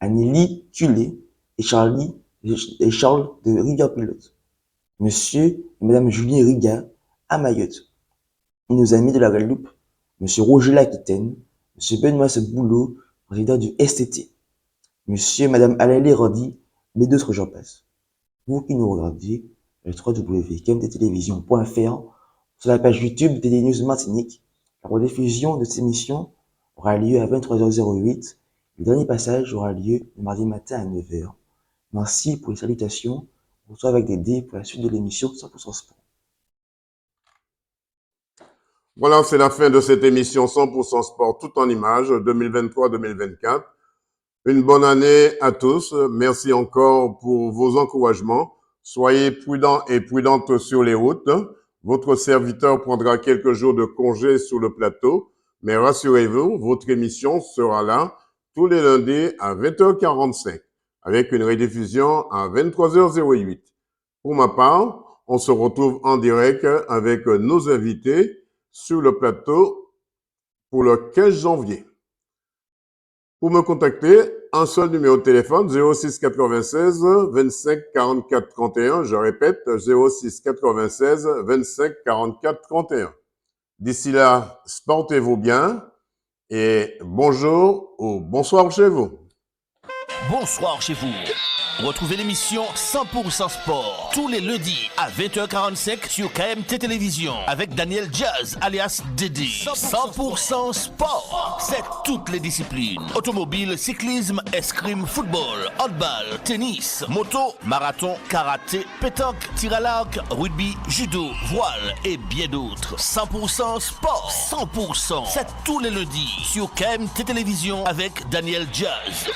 À Nelly Tulé et Charles de Rivière-Pilote. Monsieur et Madame Julien Riga à Mayotte. Et nos amis de la Guadeloupe, Monsieur Roger Laquitaine, Monsieur Benoît Boulot, président du STT. Monsieur et Madame Alain Lérandi, mais d'autres j'en passe. Vous qui nous regardez, le www.kmttelevision.fr, sur la page YouTube de Télé News Martinique, la rediffusion de cette émission aura lieu à 23h08. Le dernier passage aura lieu le mardi matin à 9h. Merci pour les salutations. On se retrouve avec des dés pour la suite de l'émission 100% Sport. Voilà, c'est la fin de cette émission 100% Sport tout en images 2023-2024. Une bonne année à tous. Merci encore pour vos encouragements. Soyez prudents et prudentes sur les routes. Votre serviteur prendra quelques jours de congé sur le plateau, mais rassurez-vous, votre émission sera là tous les lundis à 20h45 avec une rediffusion à 23h08. Pour ma part, on se retrouve en direct avec nos invités sur le plateau pour le 15 janvier. Pour me contacter, un seul numéro de téléphone, 06 96 25 44 31. Je répète, 06 96 25 44 31. D'ici là, portez-vous bien et bonjour ou bonsoir chez vous. Bonsoir chez vous. Retrouvez l'émission 100% Sport tous les lundis à 20h45 sur KMT Télévision avec Daniel Jazz alias Dédé. 100% Sport, c'est toutes les disciplines. Automobile, cyclisme, escrime, football, handball, tennis, moto, marathon, karaté, pétanque, tir à l'arc, rugby, judo, voile et bien d'autres. 100% Sport, 100%, c'est tous les lundis sur KMT Télévision avec Daniel Jazz.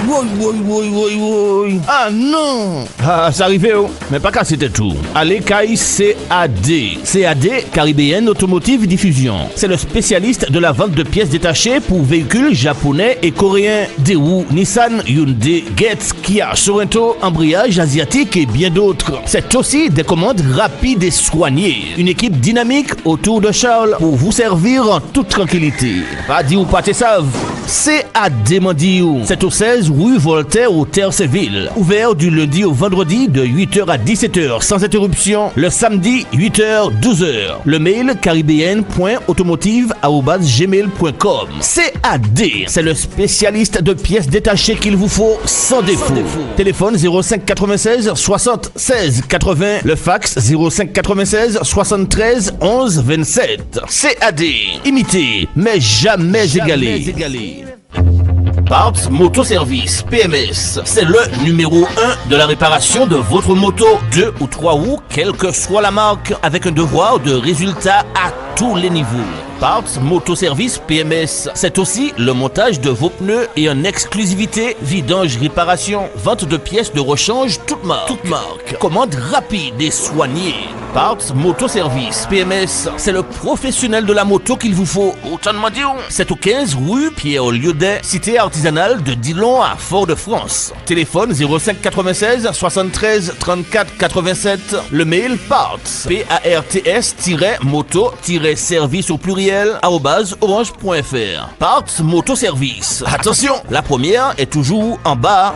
Oui. Ah non! Ah, ça arrivait, oh. Mais pas qu'à c'était tout. Allez, Kai CAD. CAD, Caribbean Automotive Diffusion. C'est le spécialiste de la vente de pièces détachées pour véhicules japonais et coréens. Daewoo, Nissan, Hyundai, Getz, Kia, Sorento, embrayage asiatique et bien d'autres. C'est aussi des commandes rapides et soignées. Une équipe dynamique autour de Charles pour vous servir en toute tranquillité. Pas dit ou pas t'es savent. CAD Mandiou. C'est au 16 rue Voltaire au Terre-Séville. Ouvert du lundi au vendredi de 8h à 17h sans interruption. Le samedi 8h 12h. Le mail caribbean.automotive@gmail.com. CAD, c'est le spécialiste de pièces détachées qu'il vous faut sans défaut. Téléphone 05 96 60 16 80. Le fax 05 96 73 11 27. CAD, imité mais jamais égalé. Parts Motoservice PMS, c'est le numéro 1 de la réparation de votre moto, 2 ou 3 roues, quelle que soit la marque, avec un devoir de résultat à tous les niveaux. Parts Motoservice PMS, c'est aussi le montage de vos pneus et en exclusivité, vidange, réparation, vente de pièces de rechange, toute marque. Commande rapide et soignée. Parts Motoservice PMS, c'est le professionnel de la moto qu'il vous faut. Autant de dire, c'est au 15 rue Pierre-Liaudet, cité artisanale de Dillon à Fort-de-France. Téléphone 05 96 73 34 87. Le mail parts, PARTS-moto-service au pluriel @orange.fr. Parts Motoservice. Attention, la première est toujours en bas.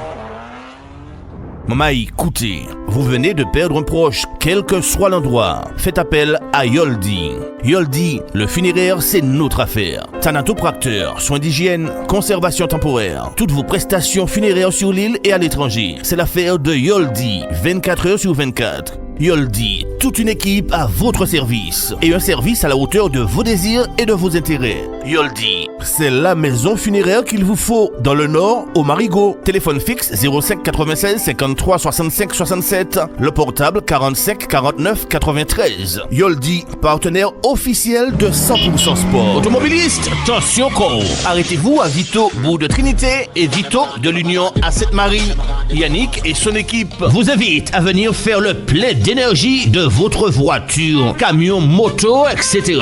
Maman, écoutez, vous venez de perdre un proche, quel que soit l'endroit. Faites appel à Yoldi. Yoldi, le funéraire, c'est notre affaire. Thanatopracteur, soins d'hygiène, conservation temporaire. Toutes vos prestations funéraires sur l'île et à l'étranger. C'est l'affaire de Yoldi, 24 heures sur 24. Yoldi, toute une équipe à votre service et un service à la hauteur de vos désirs et de vos intérêts. Yoldi, c'est la maison funéraire qu'il vous faut dans le Nord au Marigot. Téléphone fixe 05 96 53 65 67, le portable 45 49 93. Yoldi, partenaire officiel de 100% Sport. Automobiliste, attention con. Arrêtez-vous à Vito, bout de Trinité et Vito de l'Union à Sainte-Marie. Yannick et son équipe vous invitent à venir faire le plein d'énergie de votre voiture, camion, moto, etc.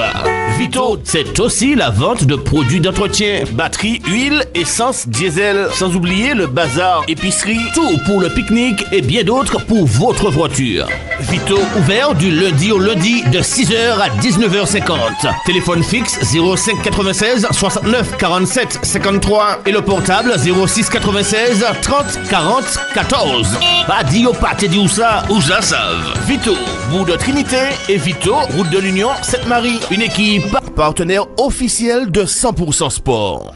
Vito, c'est aussi la vente de produits d'entretien, batterie, huile, essence, diesel, sans oublier le bazar, épicerie, tout pour le pique-nique et bien d'autres pour votre voiture. Vito, ouvert du lundi au lundi de 6h à 19h50. Téléphone fixe 05 96 69 47 53 et le portable 06 96 30 40 14. Pas dit au pâté dit où ça, où ça savent. Vito, bout de Trinité et Vito, route de l'Union, Sainte-Marie. Une équipe partenaire officielle de 100% Sport.